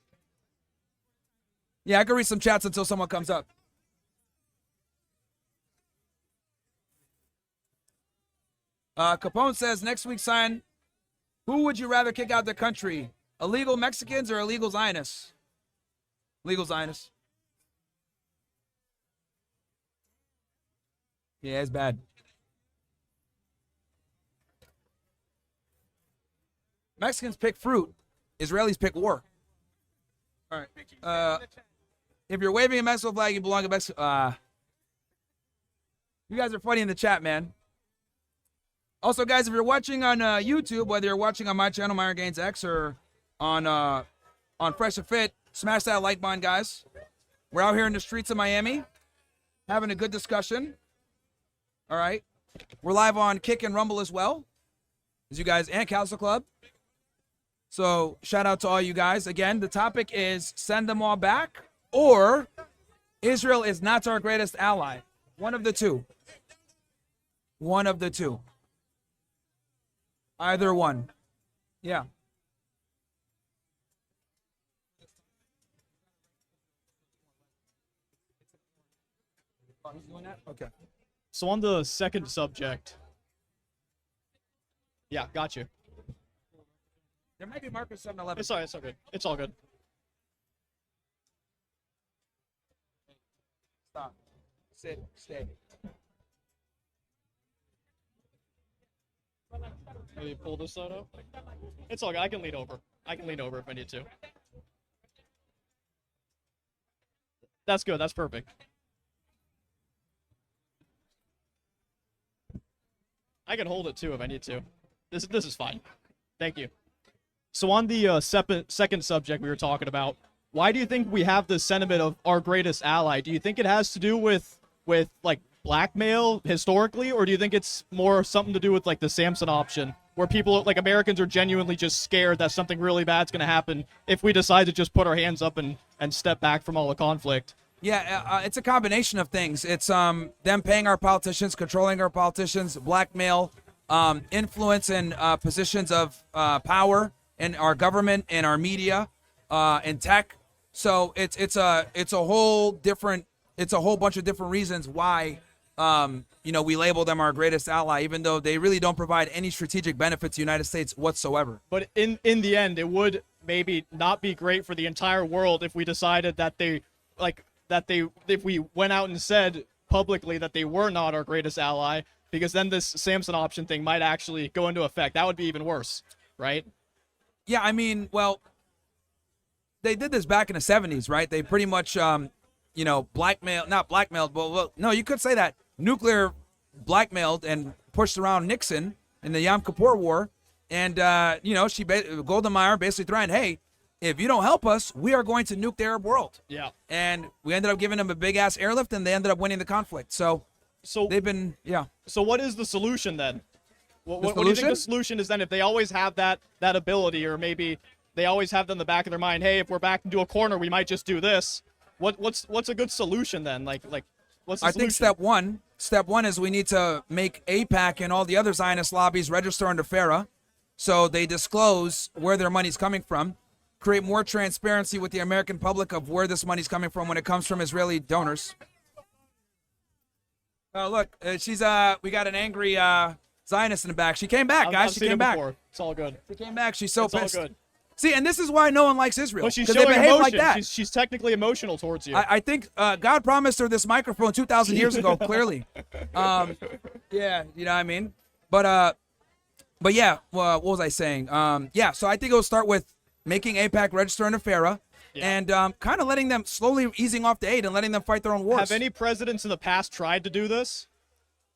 Yeah, I can read some chats until someone comes up. Capone says, next week's sign, who would you rather kick out the country? Illegal Mexicans or illegal Zionists? Legal Zionists. Yeah, it's bad. Mexicans pick fruit. Israelis pick war. All right. If you're waving a Mexico flag, you belong to Mexico. You guys are funny in the chat, man. Also, guys, if you're watching on YouTube, whether you're watching on my channel, Myron Gaines X, or on FreshandFit, smash that like button, guys. We're out here in the streets of Miami, having a good discussion. All right. We're live on Kick and Rumble as well. As you guys, and Council Club. So shout out to all you guys. Again, the topic is send them all back, or Israel is not our greatest ally. One of the two. One of the two. Either one. Yeah. Okay. So on the second subject. Yeah, got you. There might be markers 7-Eleven. It's all right. It's all good. It's all good. Stop. Sit. Stay. Maybe pull this side up. It's all good. I can lean over. I can lean over if I need to. That's good. That's perfect. I can hold it too if I need to. This is fine. Thank you. So on the second subject we were talking about, why do you think we have this sentiment of our greatest ally? Do you think it has to do with like blackmail historically, or do you think it's more something to do with like the Samson option, where people like Americans are genuinely just scared that something really bad's going to happen if we decide to just put our hands up and step back from all the conflict? Yeah, it's a combination of things. It's them paying our politicians, controlling our politicians, blackmail, influence in positions of power in our government, in our media, in tech. So it's a whole bunch of different reasons why we label them our greatest ally, even though they really don't provide any strategic benefit to the United States whatsoever. But in the end, it would maybe not be great for the entire world if we decided that if we went out and said publicly that they were not our greatest ally, because then this Samson option thing might actually go into effect. That would be even worse, right? Yeah, I mean, well, they did this back in the 70s, right? They pretty much, not blackmailed, but well, no, you could say that nuclear blackmailed and pushed around Nixon in the Yom Kippur War. And, Golda Meir basically threatened, hey, if you don't help us, we are going to nuke the Arab world. Yeah. And we ended up giving them a big-ass airlift, and they ended up winning the conflict. So they've been, yeah. So what is the solution then? What do you think solution? the solution is then if they always have that ability, or maybe they always have in the back of their mind, hey, if we're backed into a corner, we might just do this. What's a good solution then? Like what's the I solution? think step one is we need to make AIPAC and all the other Zionist lobbies register under FARA, so they disclose where their money's coming from, create more transparency with the American public of where this money's coming from when it comes from Israeli donors. Oh, look, we got an angry Zionist in the back. She came back, guys. I've She seen came it back. before. It's all good. She came back. She's so It's all pissed. good. See, and this is why no one likes Israel. But she's 'cause they showing behave emotion. like that. She's technically emotional towards you. I think God promised her this microphone 2,000 years ago, clearly. Yeah, you know what I mean? But yeah, well, what was I saying? So I think it'll start with making AIPAC register under FARA, and kind of letting them slowly easing off the aid and letting them fight their own wars. Have any presidents in the past tried to do this?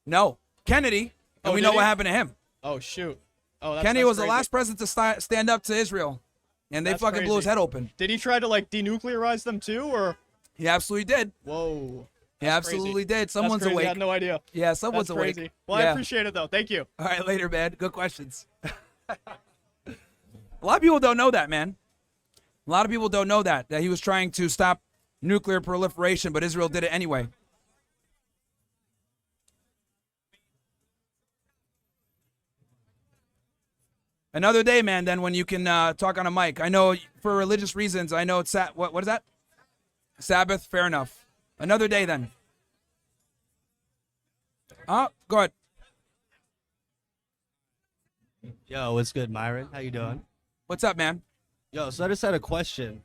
No. Kennedy, and we know what happened to him. Oh, shoot. Oh, Kennedy that's was crazy. the last president to stand up to Israel, and they That's fucking blew his crazy. head open. Did he try to like denuclearize them too, or? He absolutely did. Whoa. He absolutely did. Someone's That's crazy. awake. I had no idea. Yeah, someone's That's awake. crazy. Well, Yeah. I appreciate it though. Thank you. All right, later, man. Good questions. A lot of people don't know that, man. A lot of people don't know that he was trying to stop nuclear proliferation, but Israel did it anyway. Another day, man, then when you can talk on a mic. I know for religious reasons, I know it's what is that? Sabbath, fair enough. Another day then. Go ahead. Yo, what's good, Myron? How you doing? What's up, man? Yo, so I just had a question.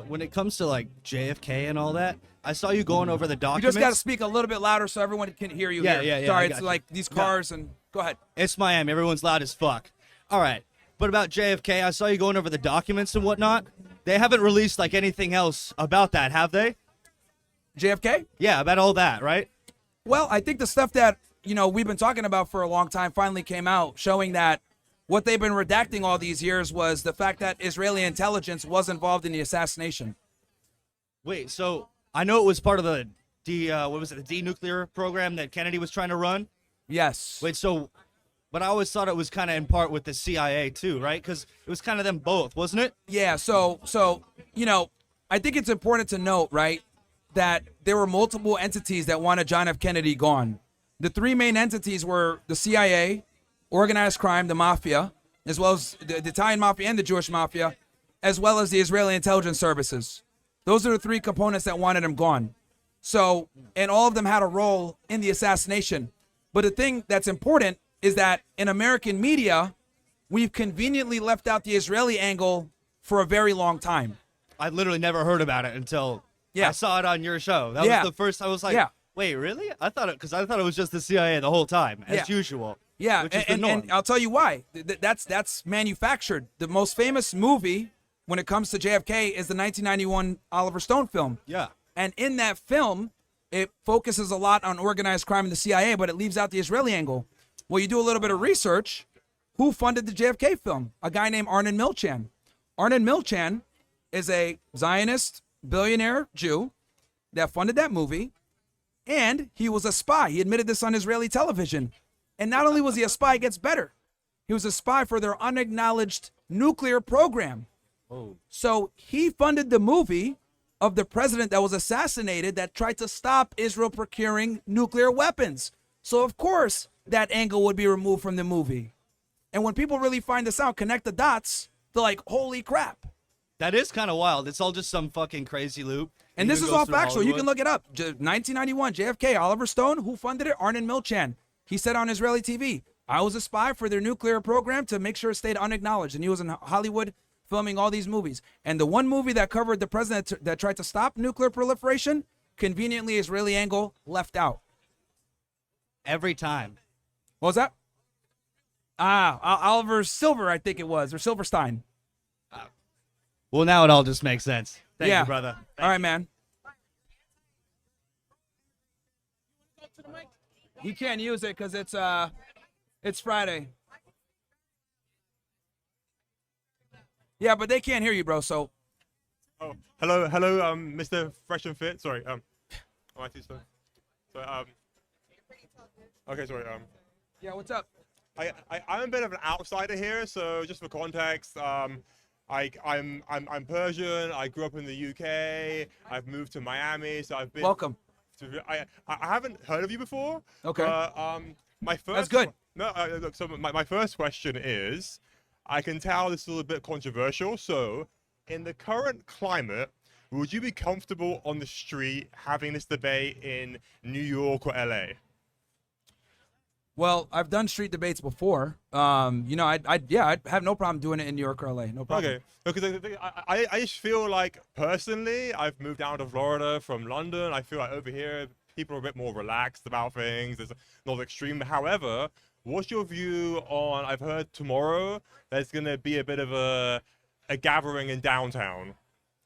When it comes to like JFK and all that, I saw you going over the You documents. just got to speak a little bit louder so everyone can hear you. Yeah, here. yeah. Sorry, I it's got you. like these cars and go ahead. It's Miami. Everyone's loud as fuck. All right. But about JFK, I saw you going over the documents and whatnot. They haven't released like anything else about that, have they? JFK? Yeah, about all that, right? Well, I think the stuff that, we've been talking about for a long time finally came out, showing that what they've been redacting all these years was the fact that Israeli intelligence was involved in the assassination. Wait, so I know it was part of the the denuclear program that Kennedy was trying to run? Yes. Wait, so but I always thought it was kind of in part with the CIA too, right? Because it was kind of them both, wasn't it? Yeah, so you know, I think it's important to note, right, that there were multiple entities that wanted John F. Kennedy gone. The three main entities were the CIA, organized crime, the mafia, as well as the Italian mafia and the Jewish mafia, as well as the Israeli intelligence services. Those are the three components that wanted him gone. So, and all of them had a role in the assassination. But the thing that's important is that in American media, we've conveniently left out the Israeli angle for a very long time. I literally never heard about it until Yeah. I saw it on your show. That Yeah. was the first. I was like, Yeah. wait, really? I thought it was just the CIA the whole time, as Yeah. usual. Yeah, which is the norm. and I'll tell you why. That's manufactured. The most famous movie when it comes to JFK is the 1991 Oliver Stone film. Yeah. And in that film, it focuses a lot on organized crime and the CIA, but it leaves out the Israeli angle. Well, you do a little bit of research. Who funded the JFK film? A guy named Arnon Milchan. Arnon Milchan is a Zionist billionaire Jew that funded that movie, and he was a spy. He admitted this on Israeli television. And not only was he a spy, it gets better. He was a spy for their unacknowledged nuclear program. Oh. So he funded the movie of the president that was assassinated that tried to stop Israel procuring nuclear weapons. So of course that angle would be removed from the movie. And when people really find this out, connect the dots, they're like, holy crap. That is kind of wild. It's all just some fucking crazy loop. And this even is goes all through factual. You Hollywood. can look it up. 1991, JFK, Oliver Stone. Who funded it? Arnon Milchan. He said on Israeli TV, I was a spy for their nuclear program to make sure it stayed unacknowledged. And he was in Hollywood filming all these movies. And the one movie that covered the president that tried to stop nuclear proliferation, conveniently Israeli angle left out. Every time. What was that? Oliver Silver, I think it was, or Silverstein. Well, now it all just makes sense. Thank Yeah. you, brother. All right, man. He can't use it because it's Friday. Yeah, but they can't hear you, bro. So. Oh, hello, Mr. FreshandFit. Sorry, am I too slow? So, okay, sorry. Yeah, what's up? I'm a bit of an outsider here, so just for context, I'm Persian. I grew up in the UK. I've moved to Miami, so I've been. Welcome. I haven't heard of you before. Okay. My first. That's good. No, look. So my first question is, I can tell this is a little bit controversial. So, in the current climate, would you be comfortable on the street having this debate in New York or LA? Well, I've done street debates before. I'd have no problem doing it in New York or LA. No problem. Okay, because I just feel like personally, I've moved down to Florida from London. I feel like over here people are a bit more relaxed about things. It's not extreme. However, what's your view on? I've heard tomorrow there's gonna be a bit of a gathering in downtown.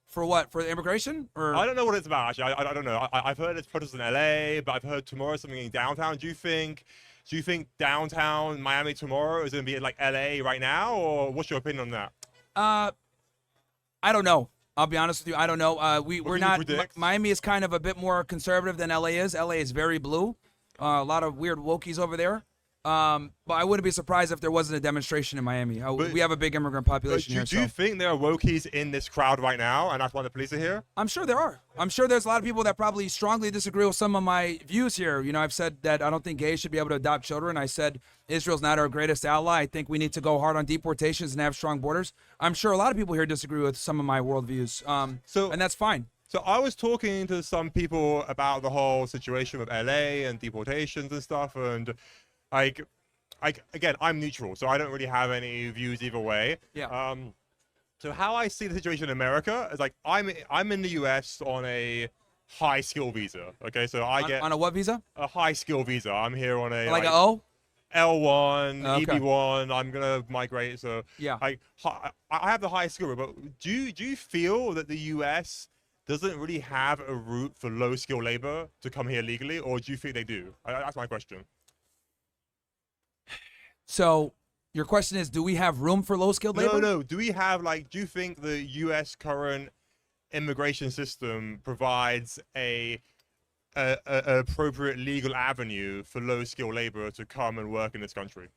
For what? For the immigration? Or I don't know what it's about actually. I don't know. I've heard it's protests in LA, but I've heard tomorrow something in downtown. Do you think downtown Miami tomorrow is going to be like LA right now, or what's your opinion on that? I don't know. I'll be honest with you. I don't know. We're not. predict? Miami is kind of a bit more conservative than LA is. LA is very blue. A lot of weird wokies over there. But I wouldn't be surprised if there wasn't a demonstration in Miami. We have a big immigrant population here. Do you think there are wokies in this crowd right now, and that's why the police are here? I'm sure there are. I'm sure there's a lot of people that probably strongly disagree with some of my views here. You know, I've said that I don't think gays should be able to adopt children. I said Israel's not our greatest ally. I think we need to go hard on deportations and have strong borders. I'm sure a lot of people here disagree with some of my worldviews. And that's fine. So I was talking to some people about the whole situation with LA and deportations and stuff, and again, I'm neutral, so I don't really have any views either way. Yeah. So how I see the situation in America is like I'm in the U.S. on a high skill visa. Okay, so I get on a what visa? A high skill visa. I'm here on a like an O. L1, Okay. EB1. I'm gonna migrate. So yeah, I have the high skill, but do you feel that the U.S. doesn't really have a route for low skill labor to come here legally, or do you think they do? That's my question. So your question is, do we have room for low-skilled labor? No. Do we have do you think the U.S. current immigration system provides a appropriate legal avenue for low-skilled labor to come and work in this country?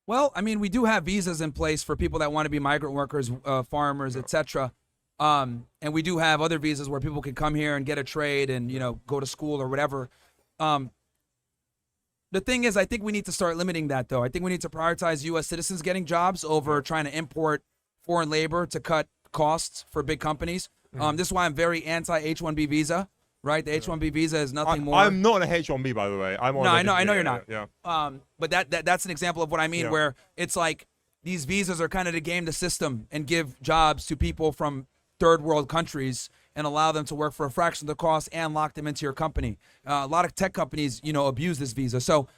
Well, I mean, we do have visas in place for people that want to be migrant workers, farmers, etc. And we do have other visas where people can come here and get a trade and, you know, go to school or whatever. The thing is, I think we need to start limiting that, though. I think we need to prioritize U.S. citizens getting jobs over trying to import foreign labor to cut costs for big companies. This is why I'm very anti H-1B visa, right? The H-1B visa is nothing more. I'm not on a H-1B, by the way. I'm on. No, I know you're not. Yeah. But that's an example of what I mean, where it's like these visas are kind of to game the system and give jobs to people from third world countries and allow them to work for a fraction of the cost and lock them into your company. A lot of tech companies, you know, abuse this visa. So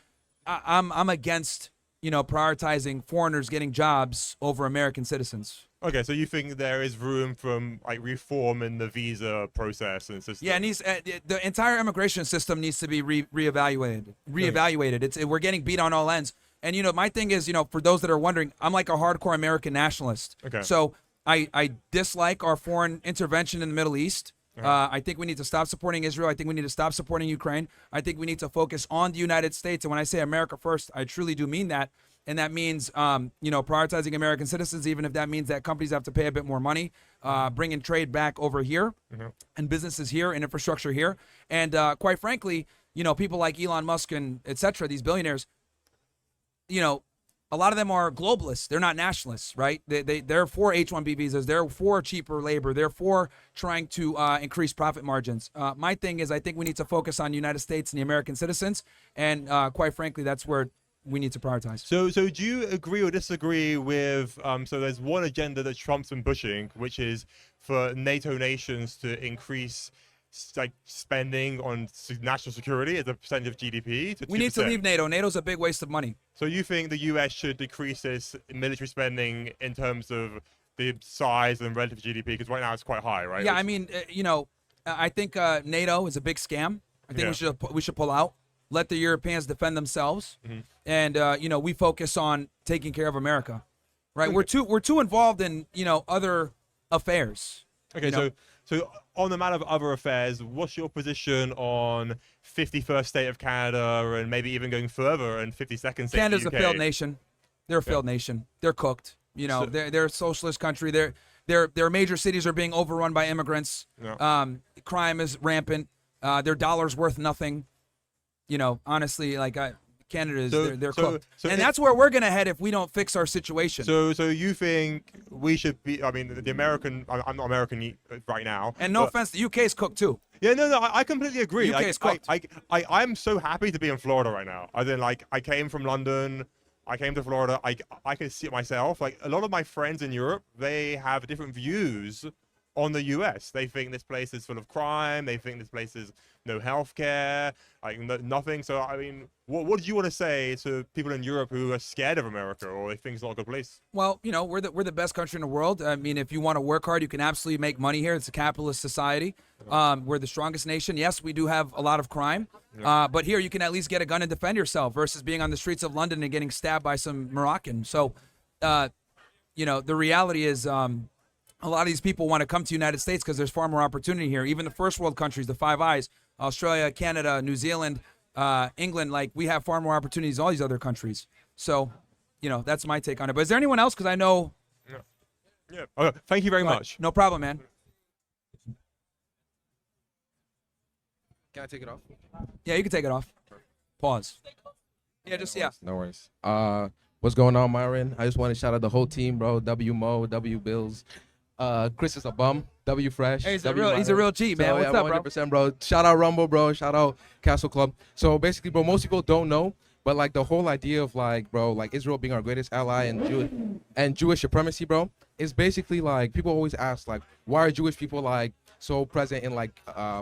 I'm against, you know, prioritizing foreigners getting jobs over American citizens. Okay, so you think there is room from like reform in the visa process and system? Yeah, it needs, the entire immigration system needs to be reevaluated. We're getting beat on all ends. And, you know, my thing is, you know, for those that are wondering, I'm like a hardcore American nationalist. Okay. So I dislike our foreign intervention in the Middle East. I think we need to stop supporting Israel. I think we need to stop supporting Ukraine. I think we need to focus on the United States. And when I say America first, I truly do mean that. And that means, you know, prioritizing American citizens, even if that means that companies have to pay a bit more money, bringing trade back over here and businesses here and infrastructure here. And quite frankly, you know, people like Elon Musk and et cetera, these billionaires, you know, a lot of them are globalists. They're not nationalists, right? They're for H-1B visas. They're for cheaper labor. They're for trying to increase profit margins. My thing is I think we need to focus on the United States and the American citizens. And quite frankly, that's where we need to prioritize. So do you agree or disagree with, so there's one agenda that Trump's been pushing, which is for NATO nations to increase like spending on national security as a percentage of GDP to 2%. We need to leave NATO. NATO's a big waste of money. So you think the US should decrease its military spending in terms of the size and relative GDP? Because right now it's quite high, right? Yeah, I mean, you know, I think NATO is a big scam. I think we should pull out. Let the Europeans defend themselves, and you know, we focus on taking care of America, right? We're too involved in, you know, other affairs. Okay, you know? so on the matter of other affairs, what's your position on 51st state of Canada and maybe even going further and 52nd state Canada's of the a UK? failed nation. They're a failed nation. They're cooked. You know, they're a socialist country. Their major cities are being overrun by immigrants. Crime is rampant. Their dollar's worth nothing. You know, honestly, like Canada is they're cooked, and that's where we're gonna head if we don't fix our situation. So you think we should be? I mean, the American. I'm not American right now. And no offense, the UK is cooked too. Yeah, no, I completely agree. UK is cooked. I'm so happy to be in Florida right now. I mean, like, I came from London. I came to Florida. I can see it myself. Like, a lot of my friends in Europe, they have different views on the US. They think this place is full of crime. They think this place is no healthcare, like nothing. So, I mean, what do you want to say to people in Europe who are scared of America or they think it's not a good place? Well, you know, we're the best country in the world. I mean, if you want to work hard, you can absolutely make money here. It's a capitalist society. We're the strongest nation. Yes, we do have a lot of crime, but here you can at least get a gun and defend yourself versus being on the streets of London and getting stabbed by some Moroccan. So, you know, the reality is, a lot of these people want to come to the United States because there's far more opportunity here. Even the first world countries, the Five Eyes, Australia, Canada, New Zealand, England, like we have far more opportunities than all these other countries. So, you know, that's my take on it. But is there anyone else? Because I know. Yeah. Okay, thank you very much. No problem, man. Can I take it off? Yeah, you can take it off. Pause. Yeah, just No worries. What's going on, Myron? I just want to shout out the whole team, bro. W Mo, W Bills. Chris is a bum. W Fresh. Hey, he's a real G, man. What's up, bro? 100%, bro. Shout out Rumble, bro. Shout out Castle Club. So basically, bro, most people don't know, but like the whole idea of like, bro, like Israel being our greatest ally and Jewish supremacy, bro, is basically like people always ask like, why are Jewish people like so present in like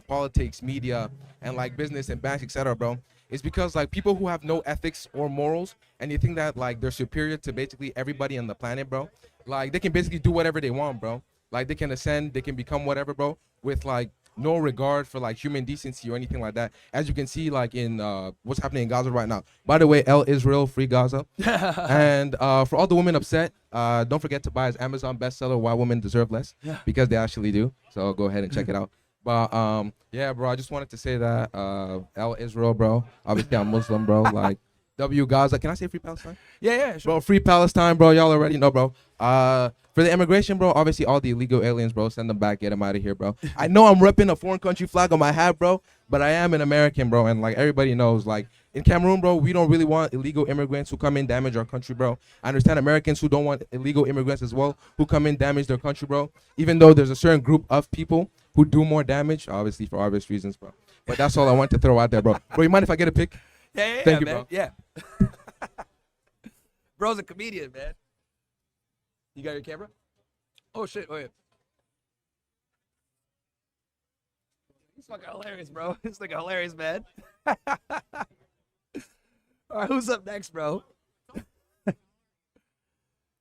politics, media, and like business and banks, etc., bro? It's because like people who have no ethics or morals and you think that like they're superior to basically everybody on the planet, bro. Like they can basically do whatever they want, bro. Like they can ascend, they can become whatever, bro, with like no regard for like human decency or anything like that. As you can see, like in what's happening in Gaza right now. By the way, Israel, free Gaza. And for all the women upset, don't forget to buy his Amazon bestseller, Why Women Deserve Less, because they actually do. So go ahead and check it out. But yeah, bro, I just wanted to say that Israel, bro. Obviously, I'm Muslim, bro. Like W Gaza. Can I say free Palestine? Yeah, sure. Bro, free Palestine, bro. Y'all already know, bro. For the immigration, bro, obviously all the illegal aliens, bro, send them back, get them out of here, bro. I know I'm repping a foreign country flag on my hat, bro, but I am an American, bro, and like everybody knows, like in Cameroon, bro, we don't really want illegal immigrants who come in damage our country, bro. I understand Americans who don't want illegal immigrants as well, who come in damage their country, bro. Even though there's a certain group of people who do more damage, obviously for obvious reasons, bro. But that's all I want to throw out there, bro. Bro, you mind if I get a pic? Yeah, Thank you, man. bro. Yeah. Bro's a comedian, man. You got your camera? Oh, shit. Oh, yeah. He's fucking hilarious, bro. He's fucking hilarious, man. All right, who's up next, bro?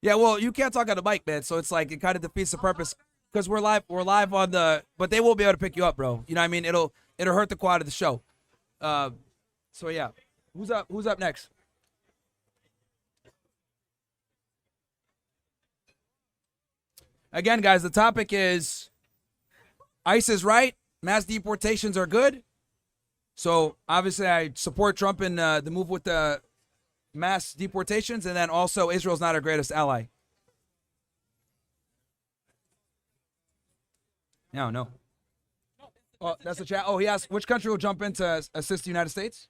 Yeah, well, you can't talk on the mic, man, so it's like it kind of defeats the purpose because we're live on the, but they won't be able to pick you up, bro. You know what I mean? It'll hurt the quality of the show. So yeah, who's up next? Again, guys, the topic is ICE is right. Mass deportations are good. So obviously I support Trump in the move with the mass deportations, and then also Israel's not our greatest ally. No. Oh, that's the chat. Oh, he asked which country will jump in to assist the United States?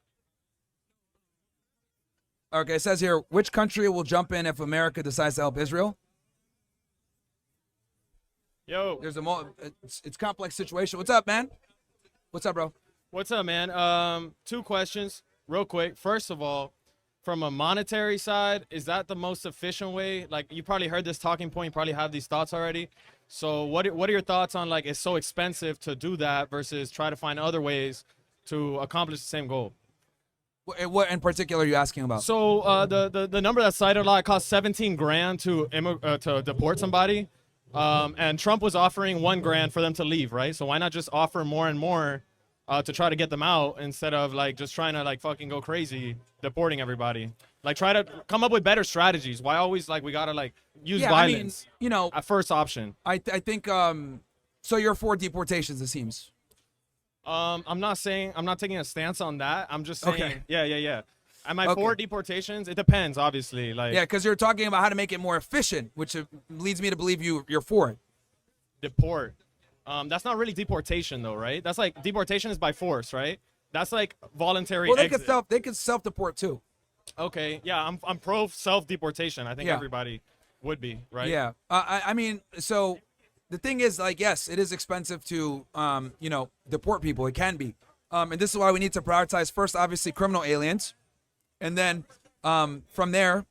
Okay, it says here, which country will jump in if America decides to help Israel? Yo. There's it's complex situation. What's up, man? What's up, bro? What's up, man? Two questions, real quick. First of all, from a monetary side, is that the most efficient way? Like, you probably heard this talking point, you probably have these thoughts already. So what are your thoughts on, like, it's so expensive to do that versus try to find other ways to accomplish the same goal? What in particular are you asking about? So the number that's cited a lot costs 17 grand to deport somebody. And Trump was offering 1 grand for them to leave, right? So why not just offer more and more to try to get them out instead of like just trying to like fucking go crazy deporting everybody? Like, try to come up with better strategies. Why always like we gotta like use violence? I mean, you know, a first option. I think so you're for deportations, it seems. I'm not taking a stance on that. I'm just saying, Okay. yeah. Am I for deportations? It depends, obviously. Like, yeah, because you're talking about how to make it more efficient, which leads me to believe you're for it. Deport. That's not really deportation, though, right? That's like deportation is by force, right? That's like voluntary. Well, exit. they could self deport too. Okay, yeah, I'm pro self deportation. I think everybody would be, right? Yeah, I mean, so the thing is, like, yes, it is expensive to deport people. It can be, and this is why we need to prioritize first, obviously, criminal aliens. And then from there,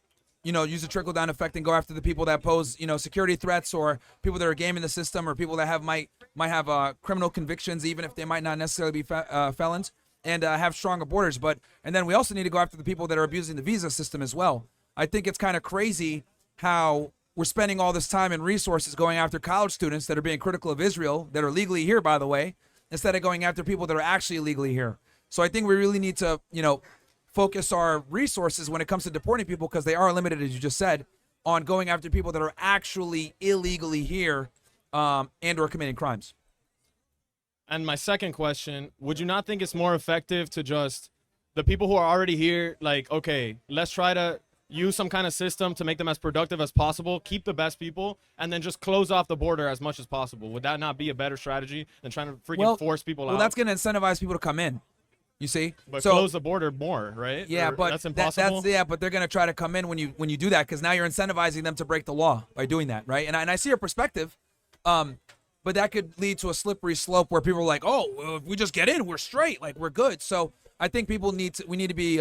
use a trickle-down effect and go after the people that pose, security threats or people that are gaming the system or people that might have criminal convictions, even if they might not necessarily be felons, and have stronger borders. And then we also need to go after the people that are abusing the visa system as well. I think it's kind of crazy how we're spending all this time and resources going after college students that are being critical of Israel, that are legally here, by the way, instead of going after people that are actually illegally here. So I think we really need to, focus our resources when it comes to deporting people, because they are limited, as you just said, on going after people that are actually illegally here and or committing crimes. And my second question, would you not think it's more effective to just the people who are already here, like, okay, let's try to use some kind of system to make them as productive as possible, keep the best people, and then just close off the border as much as possible? Would that not be a better strategy than trying to freaking force people out? Well, that's going to incentivize people to come in. You see, but close the border more, right? Yeah, or but that's impossible. but they're gonna try to come in when you do that, because now you're incentivizing them to break the law by doing that, right? And I see your perspective, but that could lead to a slippery slope where people are like, oh, well, if we just get in, we're straight, like we're good. So I think we need to be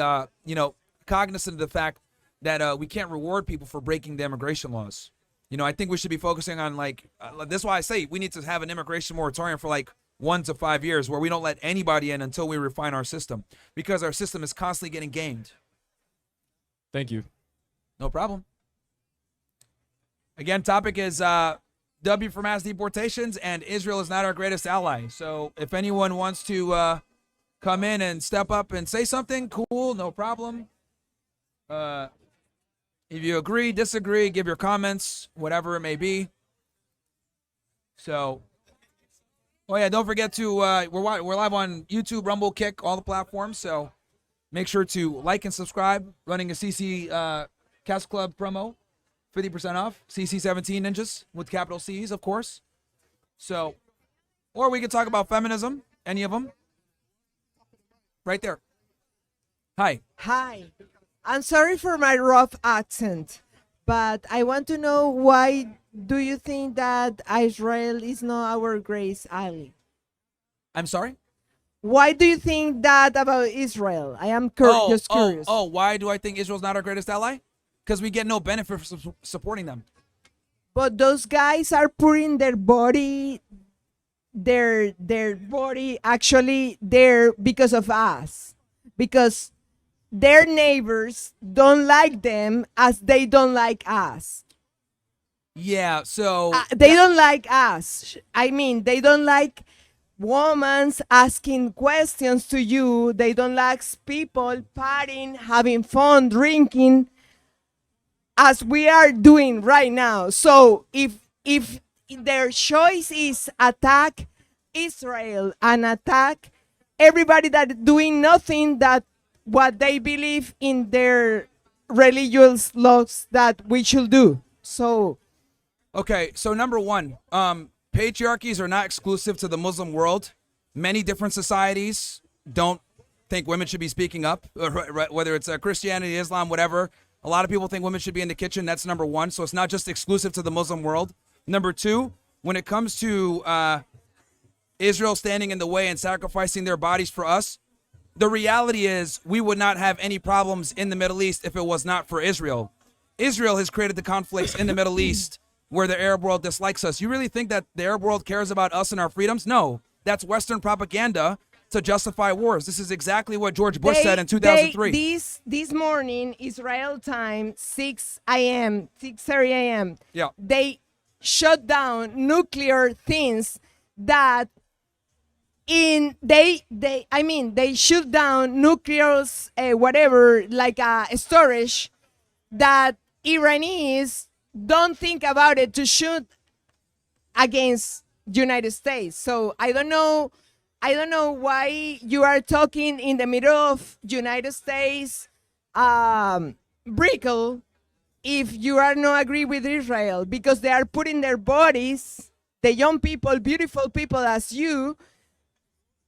cognizant of the fact that we can't reward people for breaking the immigration laws. I think we should be focusing on this is why I say we need to have an immigration moratorium for 1 to 5 years where we don't let anybody in until we refine our system, because our system is constantly getting gamed. Thank you. No problem. Again, topic is W for mass deportations, and Israel is not our greatest ally. So if anyone wants to come in and step up and say something, cool, no problem. If you agree, disagree, give your comments, whatever it may be. So... Oh yeah, don't forget to we're live on YouTube, Rumble, Kick, all the platforms. So Make sure to like and subscribe. Running a CC Castle Club promo, 50% off. CC17 Ninjas with capital C's, of course. So, or we could talk about feminism, any of them. Right there. Hi. Hi. I'm sorry for my rough accent, but I want to know why do you think that Israel is not our great ally? I'm sorry? Why do you think that about Israel? I am just curious. Oh, why do I think Israel's not our greatest ally? Because we get no benefit for supporting them. But those guys are putting their body actually there because of us. Because their neighbors don't like them as they don't like us. Yeah, so they don't like us. I mean, they don't like women asking questions to you. They don't like people partying, having fun, drinking, as we are doing right now. So if their choice is attack Israel and attack everybody that doing nothing that what they believe in their religious laws that we should do. So okay, so number one, patriarchies are not exclusive to the Muslim world. Many different societies don't think women should be speaking up, whether it's Christianity, Islam, whatever. A lot of people think women should be in the kitchen. That's number one. So it's not just exclusive to the Muslim world. Number two, when it comes to Israel standing in the way and sacrificing their bodies for us, the reality is we would not have any problems in the Middle East if it was not for Israel. Israel has created the conflicts in the Middle East where the Arab world dislikes us. You really think that the Arab world cares about us and our freedoms? No, that's Western propaganda to justify wars. This is exactly what George Bush said in 2003. This morning, Israel time, 6:30 a.m. Yeah. They shut down nuclear things that they shoot down nuclear whatever, like a storage that Iranians don't think about it to shoot against United States. So I don't know why you are talking in the middle of United States brickle if you are not agree with Israel, because they are putting their bodies, the young people, beautiful people as you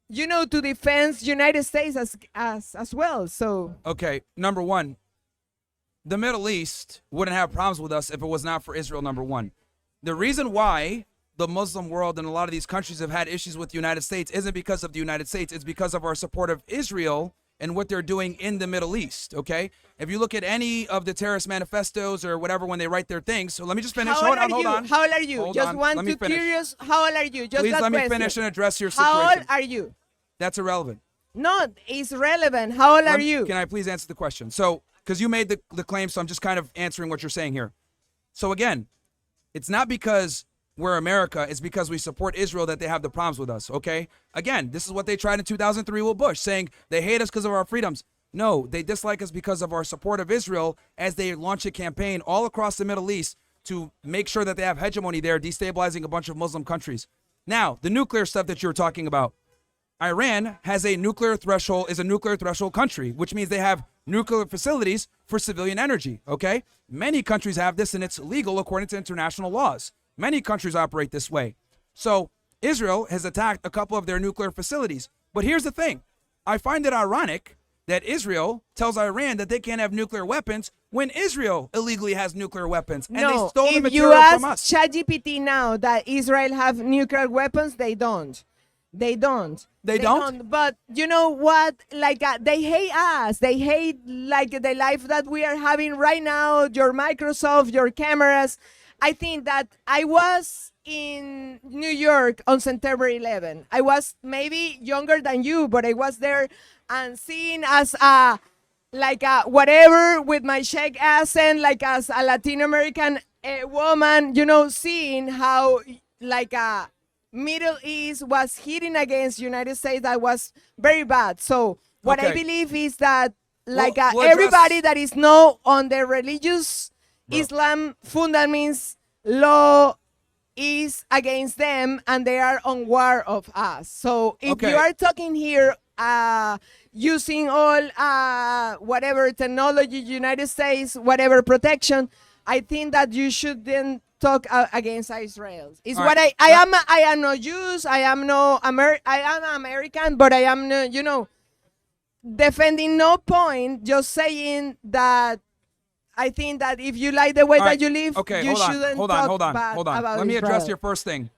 know, to defend United States as well. So okay, number one, the Middle East wouldn't have problems with us if it was not for Israel, number one. The reason why the Muslim world and a lot of these countries have had issues with the United States isn't because of the United States. It's because of our support of Israel and what they're doing in the Middle East, okay? If you look at any of the terrorist manifestos or whatever when they write their things, so let me just finish. Hold on. How old are you? Hold just on. want Let me to finish. curious. How old are you? Just Please that let me question. finish and address your situation. How old are you? That's irrelevant. No, it's relevant. How old are you? Can I please answer the question? So, because you made the claim, so I'm just kind of answering what you're saying here. So again, it's not because we're America, it's because we support Israel that they have the problems with us, okay? Again, this is what they tried in 2003 with Bush, saying they hate us because of our freedoms. No, they dislike us because of our support of Israel as they launch a campaign all across the Middle East to make sure that they have hegemony there, destabilizing a bunch of Muslim countries. Now, the nuclear stuff that you were talking about, Iran has a nuclear threshold, is a nuclear threshold country, which means they have nuclear facilities for civilian energy, okay? Many countries have this and it's legal according to international laws. Many countries operate this way. So Israel has attacked a couple of their nuclear facilities. But here's the thing. I find it ironic that Israel tells Iran that they can't have nuclear weapons when Israel illegally has nuclear weapons. And they stole the material from us. If you ask ChatGPT now that Israel have nuclear weapons, they don't. They don't. They don't? But you know what? Like they hate us. They hate like the life that we are having right now. Your Microsoft, your cameras. I think that I was in New York on September 11. I was maybe younger than you, but I was there and seeing as a whatever with my Czech accent, like as a Latin American woman, you know, seeing how like a Middle East was hitting against United States, that was very bad. So what I believe is that like everybody that is not on the religious Islam fundaments law is against them and they are on war of us. So if you are talking here using all whatever technology, United States, whatever protection, I think that you shouldn't talk against Israel. It's All what right. I am no Jews, I am American, but I am no, defending no point, just saying that I think that if you like the way All that right. you live, Okay, you hold shouldn't on. talk Hold on. bad about Let me address Israel. your first thing.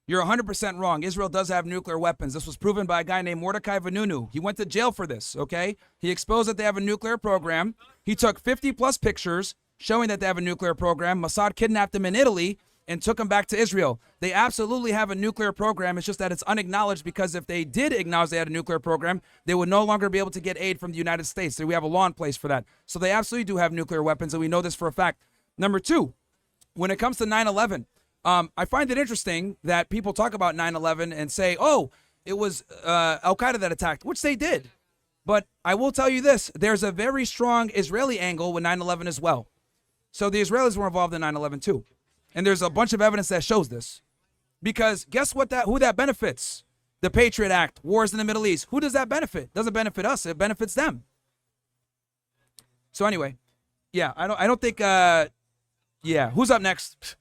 You're 100% wrong. Israel does have nuclear weapons. This was proven by a guy named Mordecai Vanunu. He went to jail for this, okay? He exposed that they have a nuclear program. He took 50-plus pictures showing that they have a nuclear program. Mossad kidnapped them in Italy and took them back to Israel. They absolutely have a nuclear program. It's just that it's unacknowledged, because if they did acknowledge they had a nuclear program, they would no longer be able to get aid from the United States. So we have a law in place for that. So they absolutely do have nuclear weapons, and we know this for a fact. Number two, when it comes to 9/11, I find it interesting that people talk about 9/11 and say, oh, it was Al-Qaeda that attacked, which they did. But I will tell you this, there's a very strong Israeli angle with 9/11 as well. So the Israelis were involved in 9/11 too. And there's a bunch of evidence that shows this. Because guess what? Who that benefits? The Patriot Act, wars in the Middle East. Who does that benefit? Doesn't benefit us. It benefits them. So anyway, yeah, I don't think. Yeah, who's up next?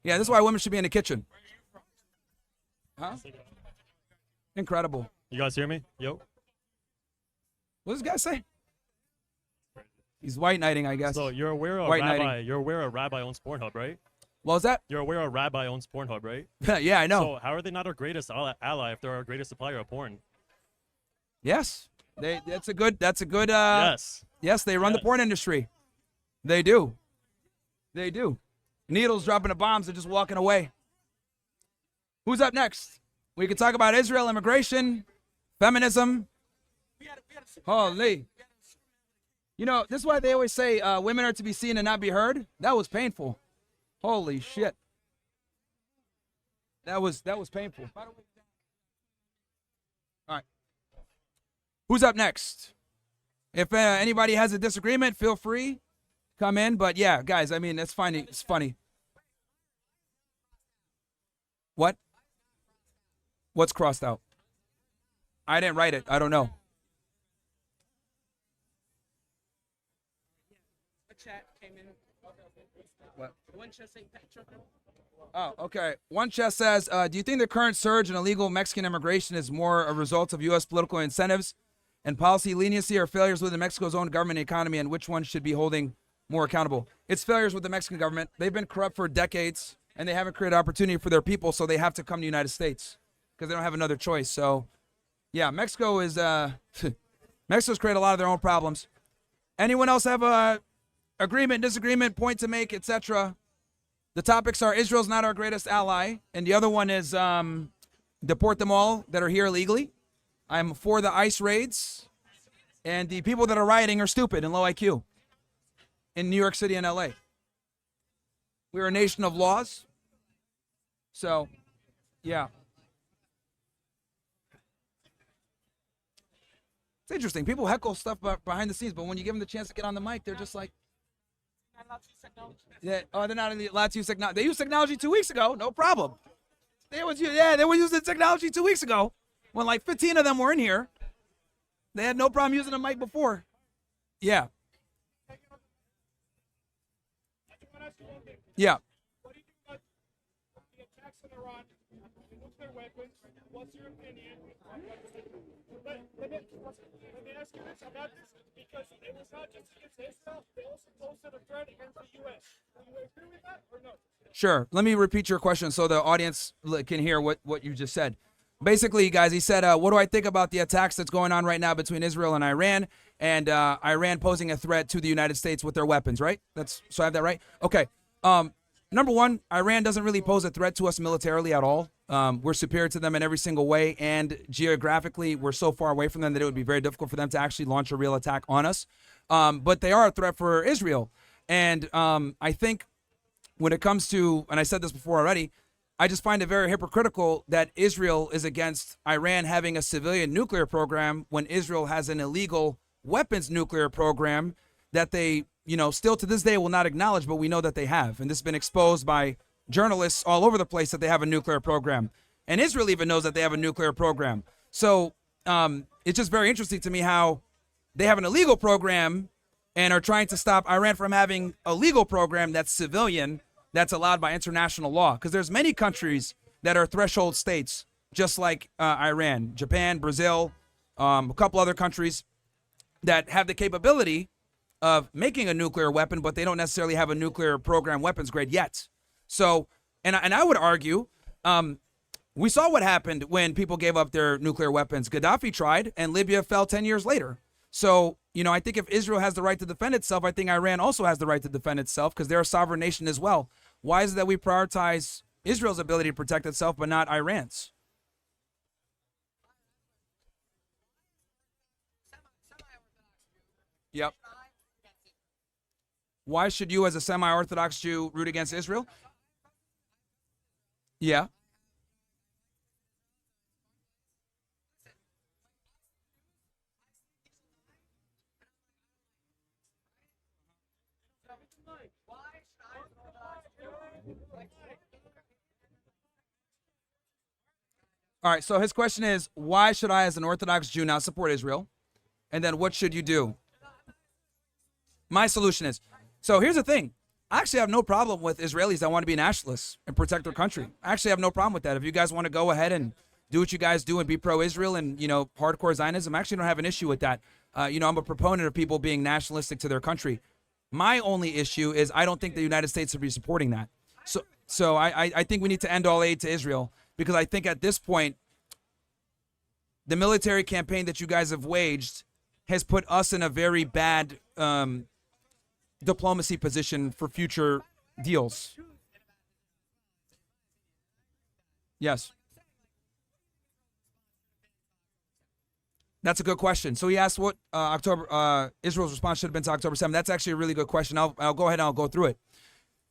Yeah, this is why women should be in the kitchen. Huh? Incredible. You guys hear me? Yo. What does this guy say? He's white knighting, I guess. So you're aware of White Rabbi? knighting. You're aware of Rabbi owns Pornhub, right? What was that? You're aware of Rabbi owns Pornhub, right? Yeah, I know. So how are they not our greatest ally if they're our greatest supplier of porn? Yes, that's a good. Yes. Yes, they run the porn industry. They do. They do. Needles dropping the bombs and just walking away. Who's up next? We can talk about Israel, immigration, feminism. Holy. You know, this is why they always say women are to be seen and not be heard. That was painful. Holy shit. That was painful. All right. Who's up next? If anybody has a disagreement, feel free. Come in. But yeah, guys, I mean, it's funny. It's funny. What? What's crossed out? I didn't write it. I don't know. What? Oh, okay. One chest says, do you think the current surge in illegal Mexican immigration is more a result of U.S. political incentives and policy leniency, or failures within Mexico's own government and economy, and which one should be holding more accountable? It's failures with the Mexican government. They've been corrupt for decades, and they haven't created opportunity for their people, so they have to come to the United States because they don't have another choice. So, yeah, Mexico is Mexico's created a lot of their own problems. Anyone else have a agreement, disagreement, point to make, etc.? The topics are Israel's not our greatest ally, and the other one is deport them all that are here illegally. I'm for the ICE raids, and the people that are rioting are stupid and low IQ in New York City and LA. We're a nation of laws. So, yeah. It's interesting. People heckle stuff behind the scenes, but when you give them the chance to get on the mic, they're just like, yeah, oh, they're not allowed to use technology. They used technology 2 weeks ago, no problem. They were using technology 2 weeks ago when like 15 of them were in here. They had no problem using a mic before. Yeah. Yeah. What's your opinion? Let me ask you this about this, because it was not just against Israel, they also posted a threat against the U.S. Do you agree with that or no? Sure. Let me repeat your question so the audience can hear what you just said. Basically, guys, he said, what do I think about the attacks that's going on right now between Israel and Iran, and Iran posing a threat to the United States with their weapons, right? So I have that right? Okay. Number one, Iran doesn't really pose a threat to us militarily at all. We're superior to them in every single way, and geographically, we're so far away from them that it would be very difficult for them to actually launch a real attack on us. But they are a threat for Israel. And I think when it comes to, and I said this before already, I just find it very hypocritical that Israel is against Iran having a civilian nuclear program when Israel has an illegal weapons nuclear program that they, still to this day will not acknowledge, but we know that they have. And this has been exposed by journalists all over the place that they have a nuclear program. And Israel even knows that they have a nuclear program. So it's just very interesting to me how they have an illegal program and are trying to stop Iran from having a legal program that's civilian, that's allowed by international law. Because there's many countries that are threshold states, just like Iran, Japan, Brazil, a couple other countries that have the capability of making a nuclear weapon, but they don't necessarily have a nuclear program weapons grade yet. So, and I would argue, we saw what happened when people gave up their nuclear weapons. Gaddafi tried, and Libya fell 10 years later. So, you know, I think if Israel has the right to defend itself, I think Iran also has the right to defend itself because they're a sovereign nation as well. Why is it that we prioritize Israel's ability to protect itself, but not Iran's? Yep. Why should you, as a semi-Orthodox Jew, root against Israel? Yeah. All right, so his question is, why should I, as an Orthodox Jew, not support Israel? And then what should you do? My solution is, so here's the thing. I actually have no problem with Israelis that want to be nationalists and protect their country. I actually have no problem with that. If you guys want to go ahead and do what you guys do and be pro-Israel and, you know, hardcore Zionism, I actually don't have an issue with that. You know, I'm a proponent of people being nationalistic to their country. My only issue is I don't think the United States should be supporting that. So I think we need to end all aid to Israel because I think at this point, the military campaign that you guys have waged has put us in a very bad diplomacy position for future deals. Yes. That's a good question. So he asked what Israel's response should have been to October 7th. That's actually a really good question. I'll go ahead and I'll go through it.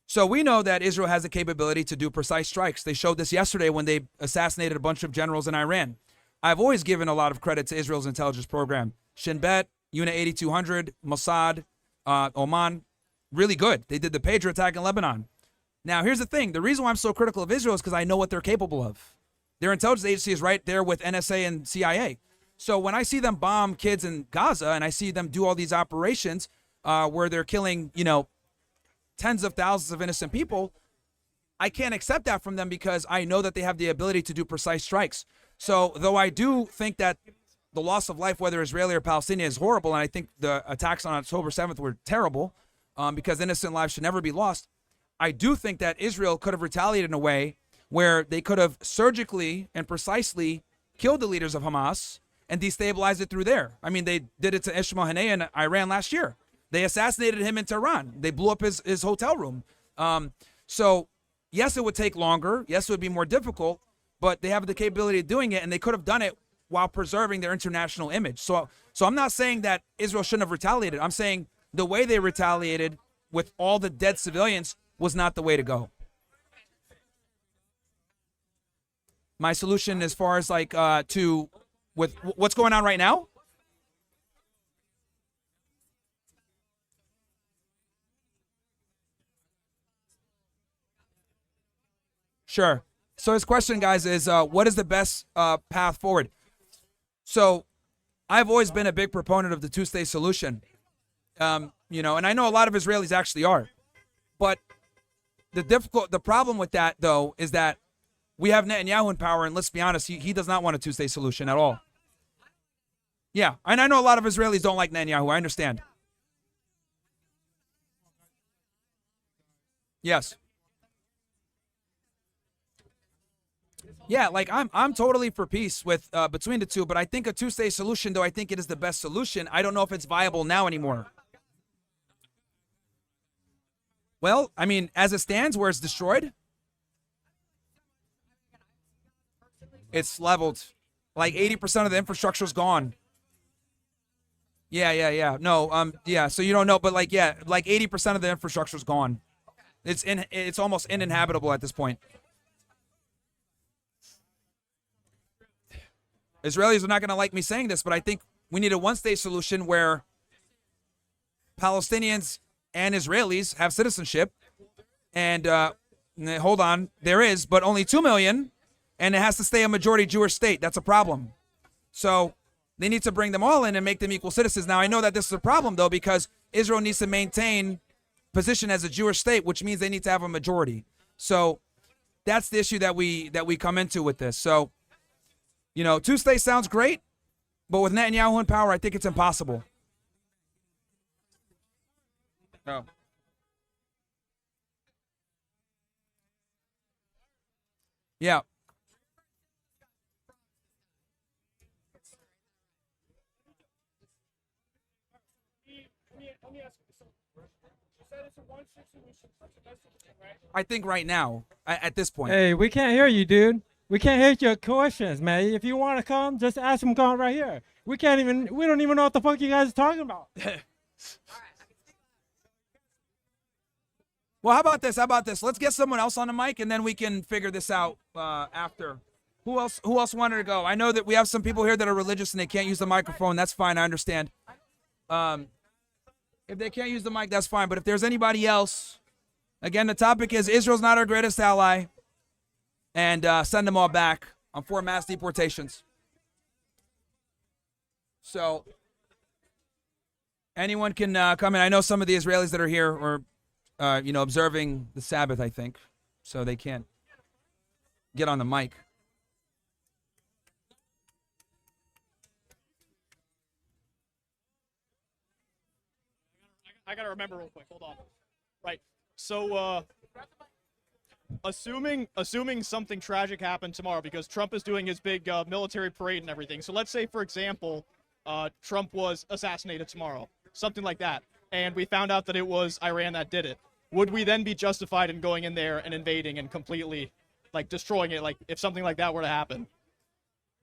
So we know that Israel has the capability to do precise strikes. They showed this yesterday when they assassinated a bunch of generals in Iran. I've always given a lot of credit to Israel's intelligence program. Shin Bet, Unit 8200, Mossad, Oman, really good. They did the Patriot attack in Lebanon. Now, here's the thing. The reason why I'm so critical of Israel is because I know what they're capable of. Their intelligence agency is right there with NSA and CIA. So when I see them bomb kids in Gaza and I see them do all these operations where they're killing, you know, tens of thousands of innocent people, I can't accept that from them because I know that they have the ability to do precise strikes. So though I do think that the loss of life, whether Israeli or Palestinian, is horrible, and I think the attacks on October 7th were terrible because innocent lives should never be lost, I do think that Israel could have retaliated in a way where they could have surgically and precisely killed the leaders of Hamas and destabilized it through there. I mean, they did it to Ismail Haniyeh in Iran last year. They assassinated him in Tehran. They blew up his hotel room. So, yes, it would take longer. Yes, it would be more difficult, but they have the capability of doing it, and they could have done it while preserving their international image. So I'm not saying that Israel shouldn't have retaliated. I'm saying the way they retaliated with all the dead civilians was not the way to go. My solution as far as like with what's going on right now? Sure. So his question, guys, is what is the best path forward? So I've always been a big proponent of the two-state solution, you know, and I know a lot of Israelis actually are. But the problem with that, though, is that we have Netanyahu in power, and let's be honest, he does not want a two-state solution at all. Yeah, and I know a lot of Israelis don't like Netanyahu. I understand. Yes. Yeah, like I'm totally for peace with between the two, but I think a two-state solution, though I think it is the best solution, I don't know if it's viable now anymore. Well, I mean, as it stands, where it's destroyed, it's leveled. Like 80% of the infrastructure is gone. Yeah. No, yeah. So you don't know, but like, yeah, like 80% of the infrastructure is gone. It's almost uninhabitable at this point. Israelis are not going to like me saying this, but I think we need a one-state solution where Palestinians and Israelis have citizenship, and Hold on. There is, but only 2 million, and it has to stay a majority Jewish state. That's a problem. So they need to bring them all in and make them equal citizens. Now, I know that this is a problem, though, because Israel needs to maintain position as a Jewish state, which means they need to have a majority. So that's the issue that we come into with this. So, you know, 2 states sounds great, but with Netanyahu in power, I think it's impossible. No. Yeah. I think right now, at this point. Hey, we can't hear you, dude. We can't hear your questions, man. If you want to come, just ask them come right here. We don't even know what the fuck you guys are talking about. Well, how about this? Let's get someone else on the mic, and then we can figure this out after. Who else wanted to go? I know that we have some people here that are religious and they can't use the microphone. That's fine. I understand. If they can't use the mic, that's fine. But if there's anybody else, again, the topic is Israel's not our greatest ally, and send them all back. I'm for mass deportations. So anyone can come in. I know some of the Israelis that are here are, observing the Sabbath, I think, so they can't get on the mic. I gotta remember real quick. Hold on. Right. So, assuming something tragic happened tomorrow, because Trump is doing his big military parade and everything. So let's say, for example, Trump was assassinated tomorrow, something like that, and we found out that it was Iran that did it. Would we then be justified in going in there and invading and completely, destroying it? If something like that were to happen.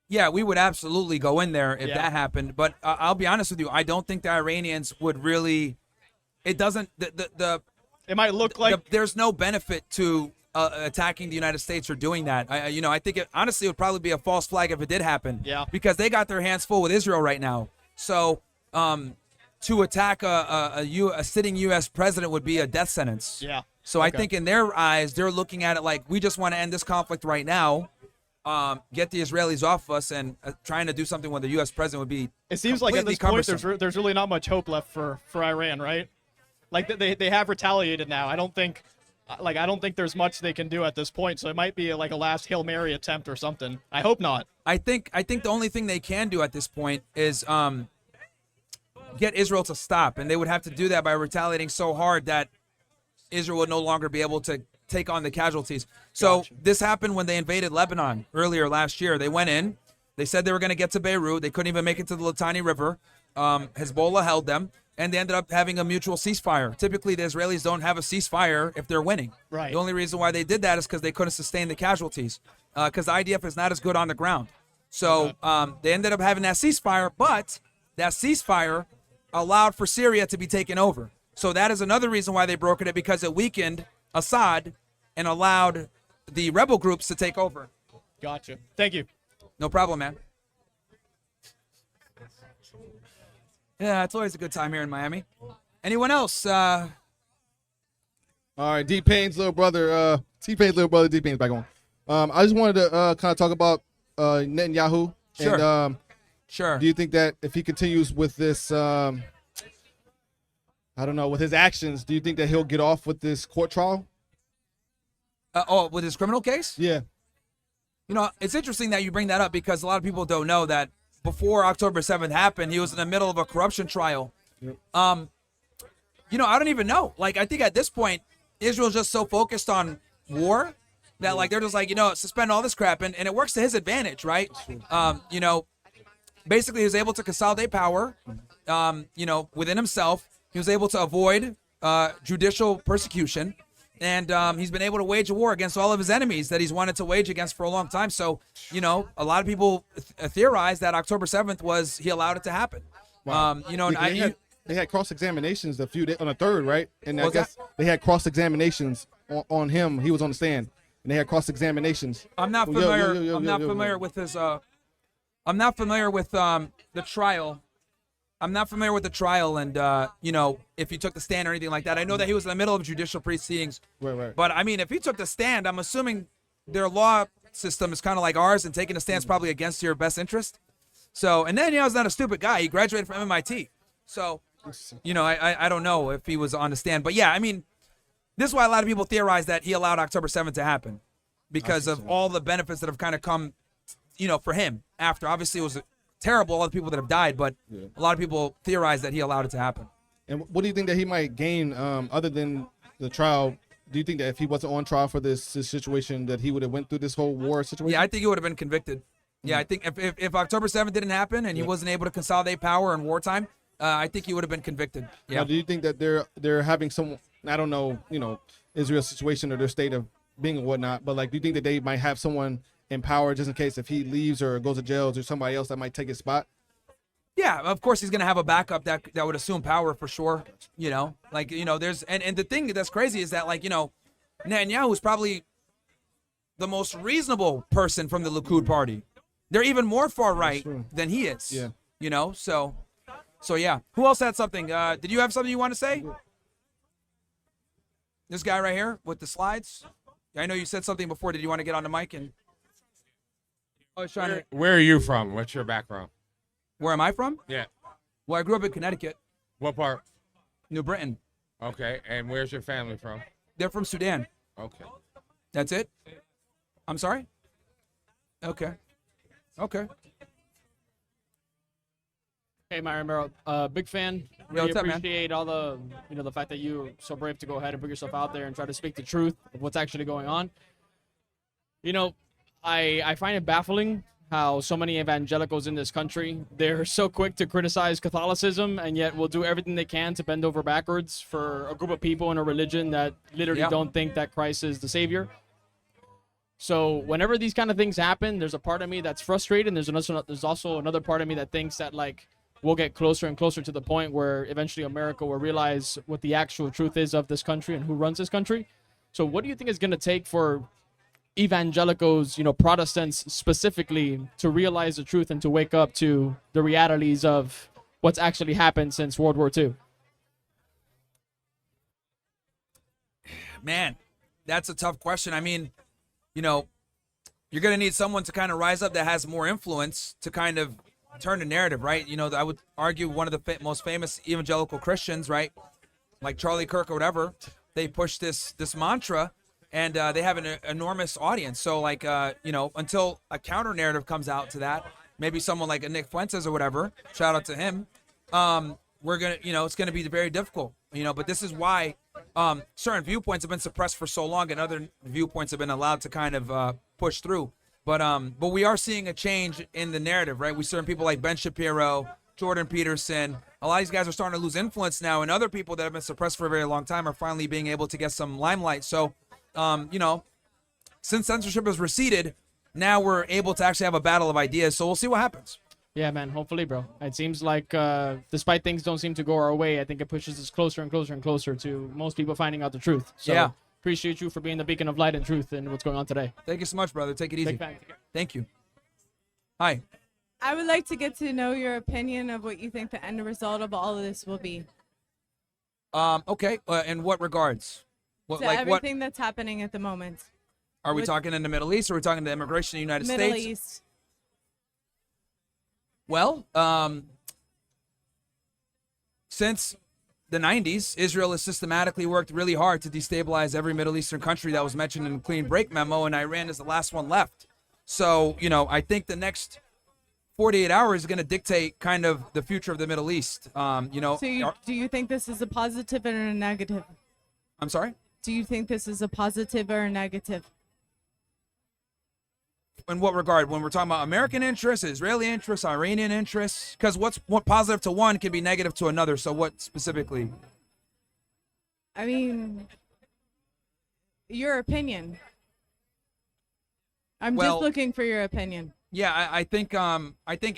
Yeah, we would absolutely go in there if that happened. But I'll be honest with you, I don't think the Iranians would really. It doesn't. It might look like there's no benefit to attacking the United States or doing that. I think honestly it would probably be a false flag if it did happen. Yeah. Because they got their hands full with Israel right now. So to attack a sitting U.S. president would be a death sentence. Yeah. So I think in their eyes, they're looking at it like, we just want to end this conflict right now, get the Israelis off us, and trying to do something with the U.S. president would be. It seems like at this point there's really not much hope left for Iran, right? They have retaliated now. I don't think there's much they can do at this point. So it might be like a last Hail Mary attempt or something. I hope not. I think the only thing they can do at this point is get Israel to stop, and they would have to do that by retaliating so hard that Israel would no longer be able to take on the casualties. So this happened when they invaded Lebanon earlier last year. They went in. They said they were going to get to Beirut. They couldn't even make it to the Litani River. Hezbollah held them, and they ended up having a mutual ceasefire. Typically, the Israelis don't have a ceasefire if they're winning. Right. The only reason why they did that is because they couldn't sustain the casualties, because the IDF is not as good on the ground. So they ended up having that ceasefire, but that ceasefire allowed for Syria to be taken over. So that is another reason why they brokered it, because it weakened Assad and allowed the rebel groups to take over. Gotcha. Thank you. No problem, man. Yeah, it's always a good time here in Miami. Anyone else? All right, D-Pain's little brother, T-Pain's little brother, D-Pain's back on. I just wanted to kind of talk about Netanyahu. Sure. And, sure. Do you think that if he continues with this, I don't know, with his actions, do you think that he'll get off with this court trial? With his criminal case? Yeah. You know, it's interesting that you bring that up, because a lot of people don't know that before October 7th happened, he was in the middle of a corruption trial. Yep. I don't even know. I think at this point, Israel's just so focused on war that, they're just suspend all this crap. And it works to his advantage, right? Basically, he was able to consolidate power, within himself. He was able to avoid judicial persecution. And he's been able to wage a war against all of his enemies that he's wanted to wage against for a long time. So, a lot of people theorize that October 7th he allowed it to happen. Wow. They had cross-examinations on the 3rd, right? And I guess they had cross-examinations on him. He was on the stand, and they had cross-examinations. I'm not familiar. I'm not familiar with his. I'm not familiar with the trial. I'm not familiar with the trial and, if he took the stand or anything like that. I know that he was in the middle of judicial proceedings. Right. But, I mean, if he took the stand, I'm assuming their law system is kind of like ours, and taking a stand is probably against your best interest. So, and then, he's not a stupid guy. He graduated from MIT. So, I don't know if he was on the stand. But, yeah, I mean, this is why a lot of people theorize that he allowed October 7th to happen because of all the benefits that have kind of come, for him after. Obviously, it was terrible, all the people that have died, but a lot of people theorize that he allowed it to happen. And what do you think that he might gain other than the trial? Do you think that if he wasn't on trial for this situation that he would have went through this whole war situation? Yeah, I think he would have been convicted. Yeah, I think if October 7th didn't happen and he wasn't able to consolidate power in wartime, I think he would have been convicted. Yeah. Now, do you think that they're having some, I don't know, Israel's situation or their state of being and whatnot, but like, do you think that they might have someone in power just in case if he leaves or goes to jail, or somebody else that might take his spot? Yeah, of course he's gonna have a backup that would assume power for sure. There's and the thing that's crazy is that Netanyahu is probably the most reasonable person from the Likud party. They're even more far right than he is. Yeah. So yeah. Who else had something? Did you have something you want to say? This guy right here with the slides. I know you said something before. Did you want to get on the mic and? I was trying to. Where are you from? What's your background? Where am I from? Yeah. Well, I grew up in Connecticut. What part? New Britain. Okay, and where's your family from? They're from Sudan. Okay. That's it? I'm sorry? Okay. Hey, Myron, big fan. Yo, Really what's up, man? appreciate all the, the fact that you're so brave to go ahead and put yourself out there and try to speak the truth of what's actually going on. I find it baffling how so many evangelicals in this country, they're so quick to criticize Catholicism and yet will do everything they can to bend over backwards for a group of people in a religion that literally don't think that Christ is the savior. So whenever these kind of things happen, there's a part of me that's frustrated, and there's also another part of me that thinks that we'll get closer and closer to the point where eventually America will realize what the actual truth is of this country and who runs this country. So what do you think is going to take for evangelicals, Protestants specifically, to realize the truth and to wake up to the realities of what's actually happened since World War II? Man, that's a tough question. I mean, you're going to need someone to kind of rise up that has more influence to kind of turn the narrative, right? I would argue one of the most famous evangelical Christians, right? Like Charlie Kirk or whatever, they push this mantra. And they have an enormous audience. So, until a counter narrative comes out to that, maybe someone like a Nick Fuentes or whatever, shout out to him, we're going to, it's going to be very difficult, but this is why certain viewpoints have been suppressed for so long and other viewpoints have been allowed to kind of push through. But we are seeing a change in the narrative, right? We see certain people like Ben Shapiro, Jordan Peterson. A lot of these guys are starting to lose influence now, and other people that have been suppressed for a very long time are finally being able to get some limelight. So, since censorship has receded, now we're able to actually have a battle of ideas. So we'll see what happens. Yeah, man. Hopefully, bro. It seems like despite things don't seem to go our way, I think it pushes us closer and closer and closer to most people finding out the truth. So yeah. Appreciate you for being the beacon of light and truth and what's going on today. Thank you so much, brother. Take it easy. Thank you. Hi. I would like to get to know your opinion of what you think the end result of all of this will be. Okay. In what regards? To everything that's happening at the moment. Are we talking in the Middle East, or are we talking to immigration in the United Middle States? East. Well, since the 90s, Israel has systematically worked really hard to destabilize every Middle Eastern country that was mentioned in the Clean Break memo, and Iran is the last one left. So, I think the next 48 hours is going to dictate kind of the future of the Middle East. So do you think this is a positive or a negative? I'm sorry? Do you think this is a positive or a negative? In what regard? When we're talking about American interests, Israeli interests, Iranian interests? Because what positive to one can be negative to another. So what specifically? I mean, your opinion. I'm just looking for your opinion. Yeah, I think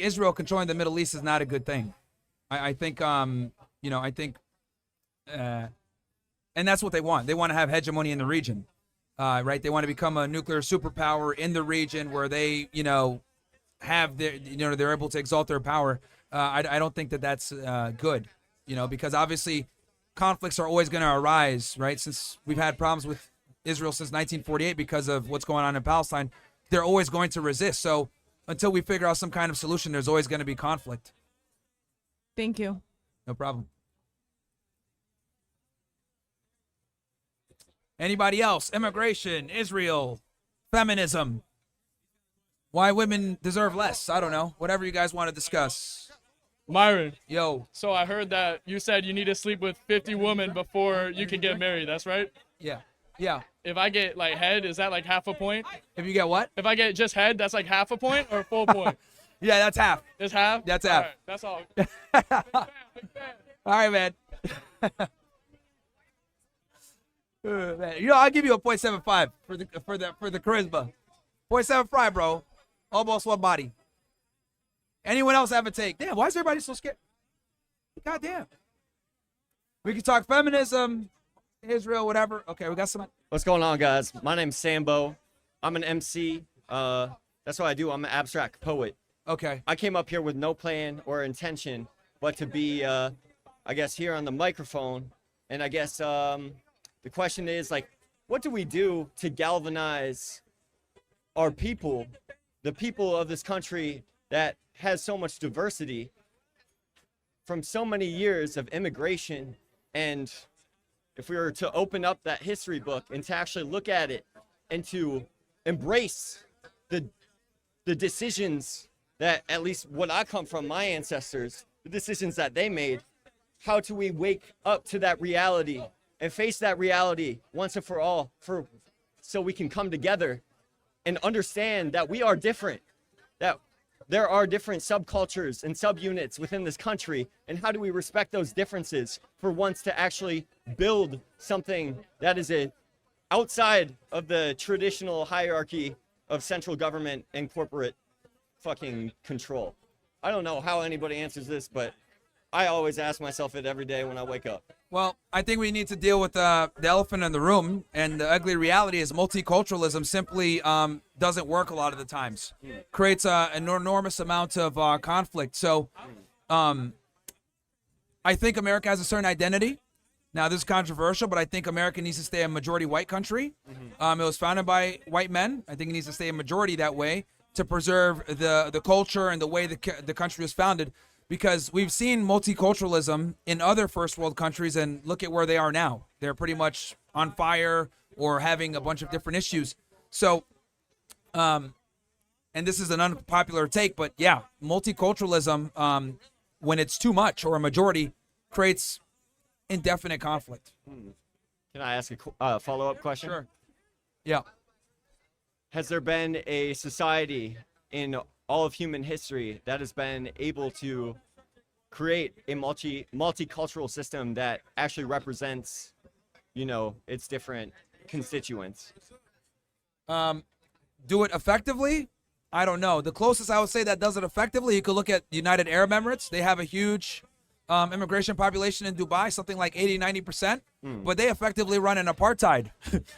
Israel controlling the Middle East is not a good thing. I think and that's what they want. They want to have hegemony in the region, right? They want to become a nuclear superpower in the region where they, have their, they're able to exalt their power. I don't think that that's good, because obviously conflicts are always going to arise, right? Since we've had problems with Israel since 1948 because of what's going on in Palestine, they're always going to resist. So until we figure out some kind of solution, there's always going to be conflict. Thank you. No problem. Anybody else? Immigration, Israel, feminism. Why women deserve less? I don't know. Whatever you guys want to discuss. Myron. Yo. So I heard that you said you need to sleep with 50 women before you can get married. That's right? Yeah. Yeah. If I get like head, is that like half a point? If you get what? If I get just head, that's like half a point or a full point? Yeah, that's half. It's half? That's All half. right, that's all. All right, man. Man. I'll give you a 0.75 for the charisma. 0.75, bro. Almost one body. Anyone else have a take? Damn, why is everybody so scared? God damn. We can talk feminism, Israel, whatever. Okay, we got some. What's going on, guys? My name's Sambo. I'm an MC. That's what I do. I'm an abstract poet. Okay. I came up here with no plan or intention but to be, I guess, here on the microphone. And I guess the question is, like, what do we do to galvanize our people, the people of this country that has so much diversity from so many years of immigration? And if we were to open up that history book and to actually look at it and to embrace the decisions that, at least what I come from, my ancestors, the decisions that they made, how do we wake up to that reality and face that reality once and for all, so we can come together and understand that we are different, that there are different subcultures and subunits within this country, and how do we respect those differences for once to actually build something that is outside of the traditional hierarchy of central government and corporate fucking control. I don't know how anybody answers this, but I always ask myself it every day when I wake up. Well, I think we need to deal with the elephant in the room, and the ugly reality is multiculturalism simply doesn't work a lot of the times. Creates an enormous amount of conflict. So I think America has a certain identity. Now, this is controversial, but I think America needs to stay a majority white country. It was founded by white men. I think it needs to stay a majority that way to preserve the culture and the way the country was founded. Because we've seen multiculturalism in other first world countries, and look at where they are now. They're pretty much on fire or having a bunch of different issues. So, and this is an unpopular take, but yeah, multiculturalism, when it's too much or a majority, creates indefinite conflict. Can I ask a follow-up question? Sure. Yeah. Has there been a society in all of human history that has been able to create a multicultural system that actually represents, its different constituents? Do it effectively? I don't know. The closest I would say that does it effectively, you could look at the United Arab Emirates. They have a huge immigration population in Dubai, something like 80-90%, but they effectively run an apartheid.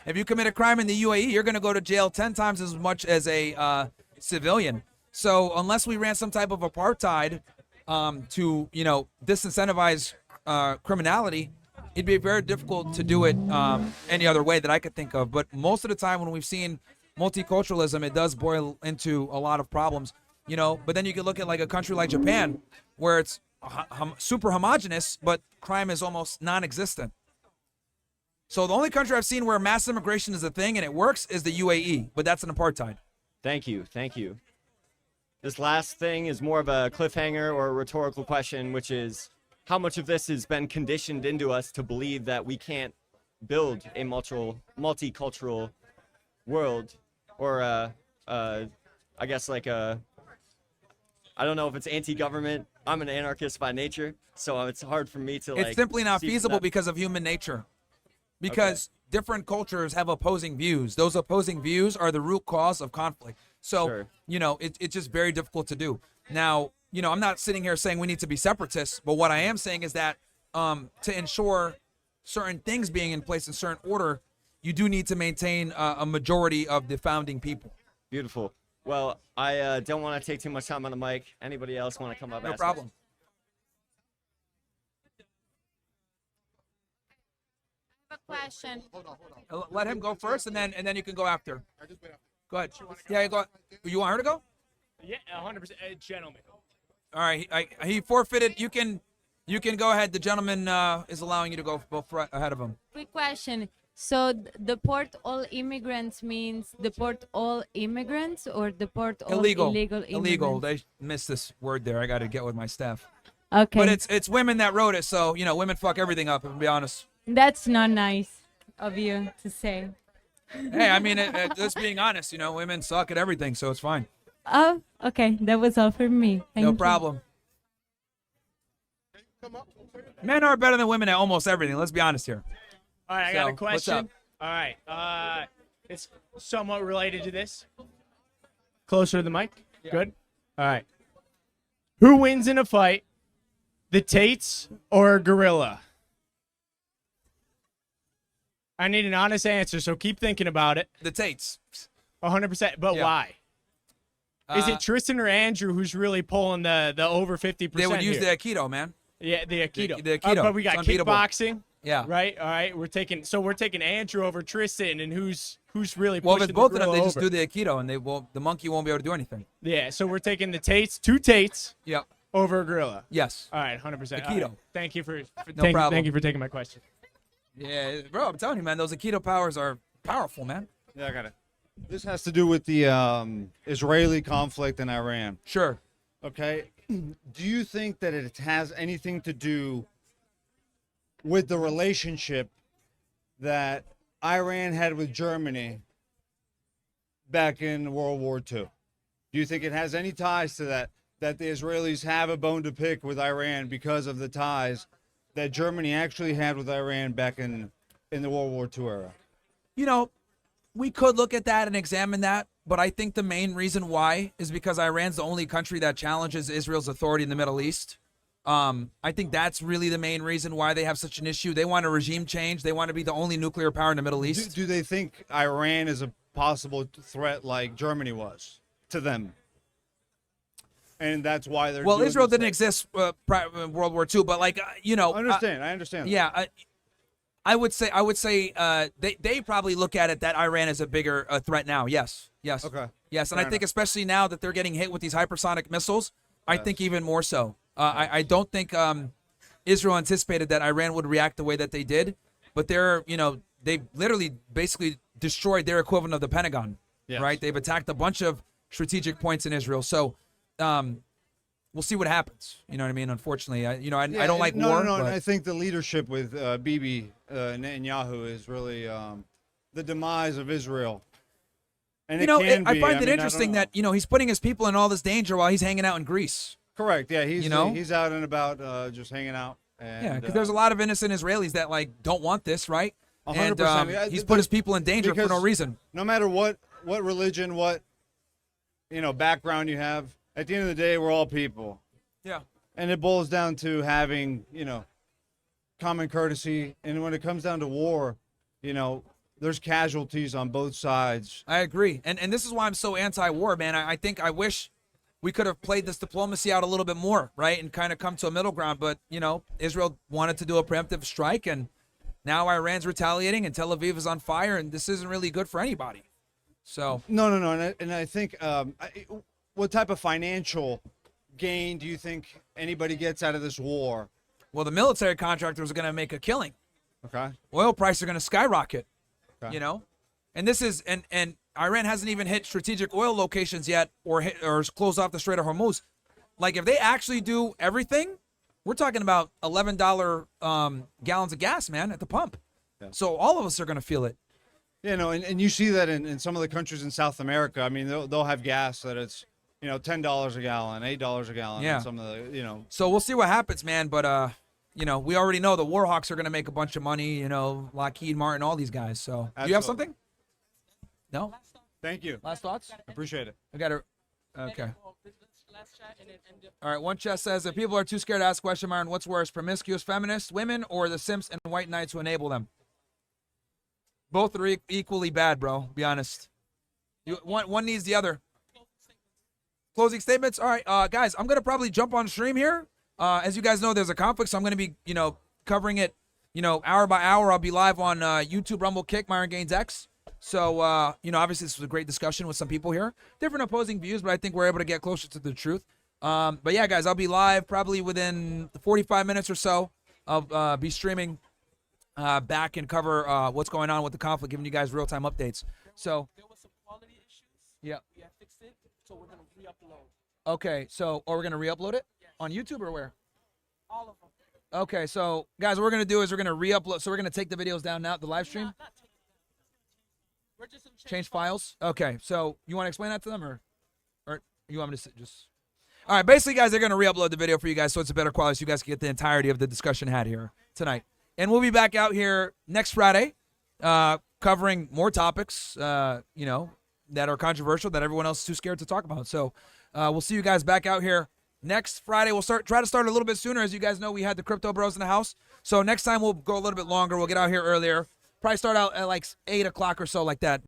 If you commit a crime in the UAE, you're going to go to jail 10 times as much as a civilian. So unless we ran some type of apartheid to, disincentivize criminality, it'd be very difficult to do it any other way that I could think of. But most of the time when we've seen multiculturalism, it does boil into a lot of problems, But then you could look at like a country like Japan, where it's super homogenous, but crime is almost non-existent. So the only country I've seen where mass immigration is a thing and it works is the UAE, but that's an apartheid. Thank you. This last thing is more of a cliffhanger or a rhetorical question, which is, how much of this has been conditioned into us to believe that we can't build a multicultural world, or I guess like I don't know if it's anti-government. I'm an anarchist by nature, so it's hard for me to It's simply not feasible because of human nature. Because different cultures have opposing views. Those opposing views are the root cause of conflict. So, it's just very difficult to do. Now, I'm not sitting here saying we need to be separatists, but what I am saying is that to ensure certain things being in place in certain order, you do need to maintain a majority of the founding people. Beautiful. Well, I don't want to take too much time on the mic. Anybody else want to come up? No problem. question. Let him go first, and then you can go after. Go ahead. Yeah, go. You want her to go? Yeah, 100%. Gentlemen. All right. He forfeited. You can go ahead. The gentleman is allowing you to go ahead of him. Quick question. So deport all immigrants means deport all immigrants or deport all illegal immigrants? Illegal. They missed this word there. I got to get with my staff. Okay. But it's women that wrote it, so women fuck everything up. To be honest. That's not nice of you to say. Hey, I mean, just being honest. Women suck at everything, so it's fine. Oh, okay. That was all for me. Thank No you. problem. Men are better than women at almost everything. Let's be honest here. All right, I got a So, what's up? question. All right. It's somewhat related to this. Closer to the mic. Good. All right. Who wins in a fight, the Tates or a gorilla? I need an honest answer, so keep thinking about it. The Tates. 100%. But Yeah. why? Is it Tristan or Andrew who's really pulling the over 50%? They would use here? the Aikido, man. Yeah, the Aikido. The Aikido. But we got It's unbeatable. kickboxing. Yeah. Right. All right. We're taking Andrew over Tristan, and who's really Well, if pushing it's both of them, the they gorilla just over. do the Aikido, and the monkey won't be able to do anything. Yeah. So we're taking the two Tates. Yep. Over a gorilla. Yes. All right. 100%. Aikido. All right. Thank you for No problem. Thank you for taking my question. Yeah, bro, I'm telling you, man, those Aikido powers are powerful, man. Yeah, I got it. This has to do with the Israeli conflict in Iran. Sure. Okay. Do you think that it has anything to do with the relationship that Iran had with Germany back in World War II? Do you think it has any ties to that the Israelis have a bone to pick with Iran because of the ties that Germany actually had with Iran back in the World War II era? We could look at that and examine that, but I think the main reason why is because Iran's the only country that challenges Israel's authority in the Middle East. I think that's really the main reason why they have such an issue. They want a regime change. They want to be the only nuclear power in the Middle East. Do they think Iran is a possible threat like Germany was to them? And that's why they're doing Israel this didn't exist in World War II, but I understand. Yeah, I would say they probably look at it that Iran is a bigger threat now. Yes. Okay. Yes, and Fair I think enough. especially now that they're getting hit with these hypersonic missiles, I think even more so. I don't think Israel anticipated that Iran would react the way that they did, but they literally basically destroyed their equivalent of the Pentagon. Yes. Right? They've attacked a bunch of strategic points in Israel. So we'll see what happens. You know what I mean? Unfortunately, I don't like war. No, but I think the leadership with Bibi Netanyahu is really the demise of Israel. And I find it interesting that he's putting his people in all this danger while he's hanging out in Greece. Correct. Yeah, he's out and about, just hanging out. And, Yeah, because there's a lot of innocent Israelis that don't want this, right? 100%. And he's put his people in danger for no Because reason. No matter what religion, what background you have, at the end of the day, we're all people. Yeah. And it boils down to having common courtesy. And when it comes down to war, there's casualties on both sides. I agree, and this is why I'm so anti-war, man. I wish we could have played this diplomacy out a little bit more, right, and kind of come to a middle ground. But Israel wanted to do a preemptive strike, and now Iran's retaliating, and Tel Aviv is on fire, and this isn't really good for anybody. So No, and I think what type of financial gain do you think anybody gets out of this war? Well, the military contractors are going to make a killing. Okay. Oil prices are going to skyrocket. Okay. And this is and Iran hasn't even hit strategic oil locations yet, or closed off the Strait of Hormuz. Like if they actually do everything, we're talking about $11 gallons of gas, man, at the pump. Yeah. So all of us are going to feel it. And you see that in some of the countries in South America. I mean, they'll have gas that it's $10 a gallon, $8 a gallon. Yeah. And some of the So we'll see what happens, man. But we already know the Warhawks are going to make a bunch of money. Lockheed Martin, all these guys. So do you have Absolutely. something? No. Thank you. Last thoughts? Appreciate it. I got to. Okay. All right. One chat says if people are too scared to ask a question, Myron, what's worse, promiscuous feminists, women, or the simps and white knights who enable them? Both are equally bad, bro. Be honest. One needs the other. Closing statements. All right, guys. I'm gonna probably jump on stream here. As you guys know, there's a conflict, so I'm gonna be, covering it hour by hour, I'll be live on YouTube, Rumble, Kick, Myron Gaines X. So, obviously this was a great discussion with some people here. Different opposing views, but I think we're able to get closer to the truth. But yeah, guys, I'll be live probably within 45 minutes or so. I'll be streaming back and cover what's going on with the conflict, giving you guys real-time updates. So, There was some quality issues. yeah. We have fixed it, so we're gonna re-upload Okay, so, we're going to re-upload it? On YouTube or where? all of them. Okay, so, guys, what we're going to do is we're going to re-upload. So, we're going to take the videos down now, the live stream? We're just in Change files? Okay, so, you want to explain that to them, or you want me to just... All right, basically, guys, they're going to re-upload the video for you guys so it's a better quality so you guys can get the entirety of the discussion had here tonight. And we'll be back out here next Friday covering more topics, that are controversial that everyone else is too scared to talk about. So we'll see you guys back out here next Friday. We'll try to start a little bit sooner. As you guys know, we had the Crypto Bros in the house. So next time we'll go a little bit longer. We'll get out here earlier. Probably start out at like 8 o'clock or so like that.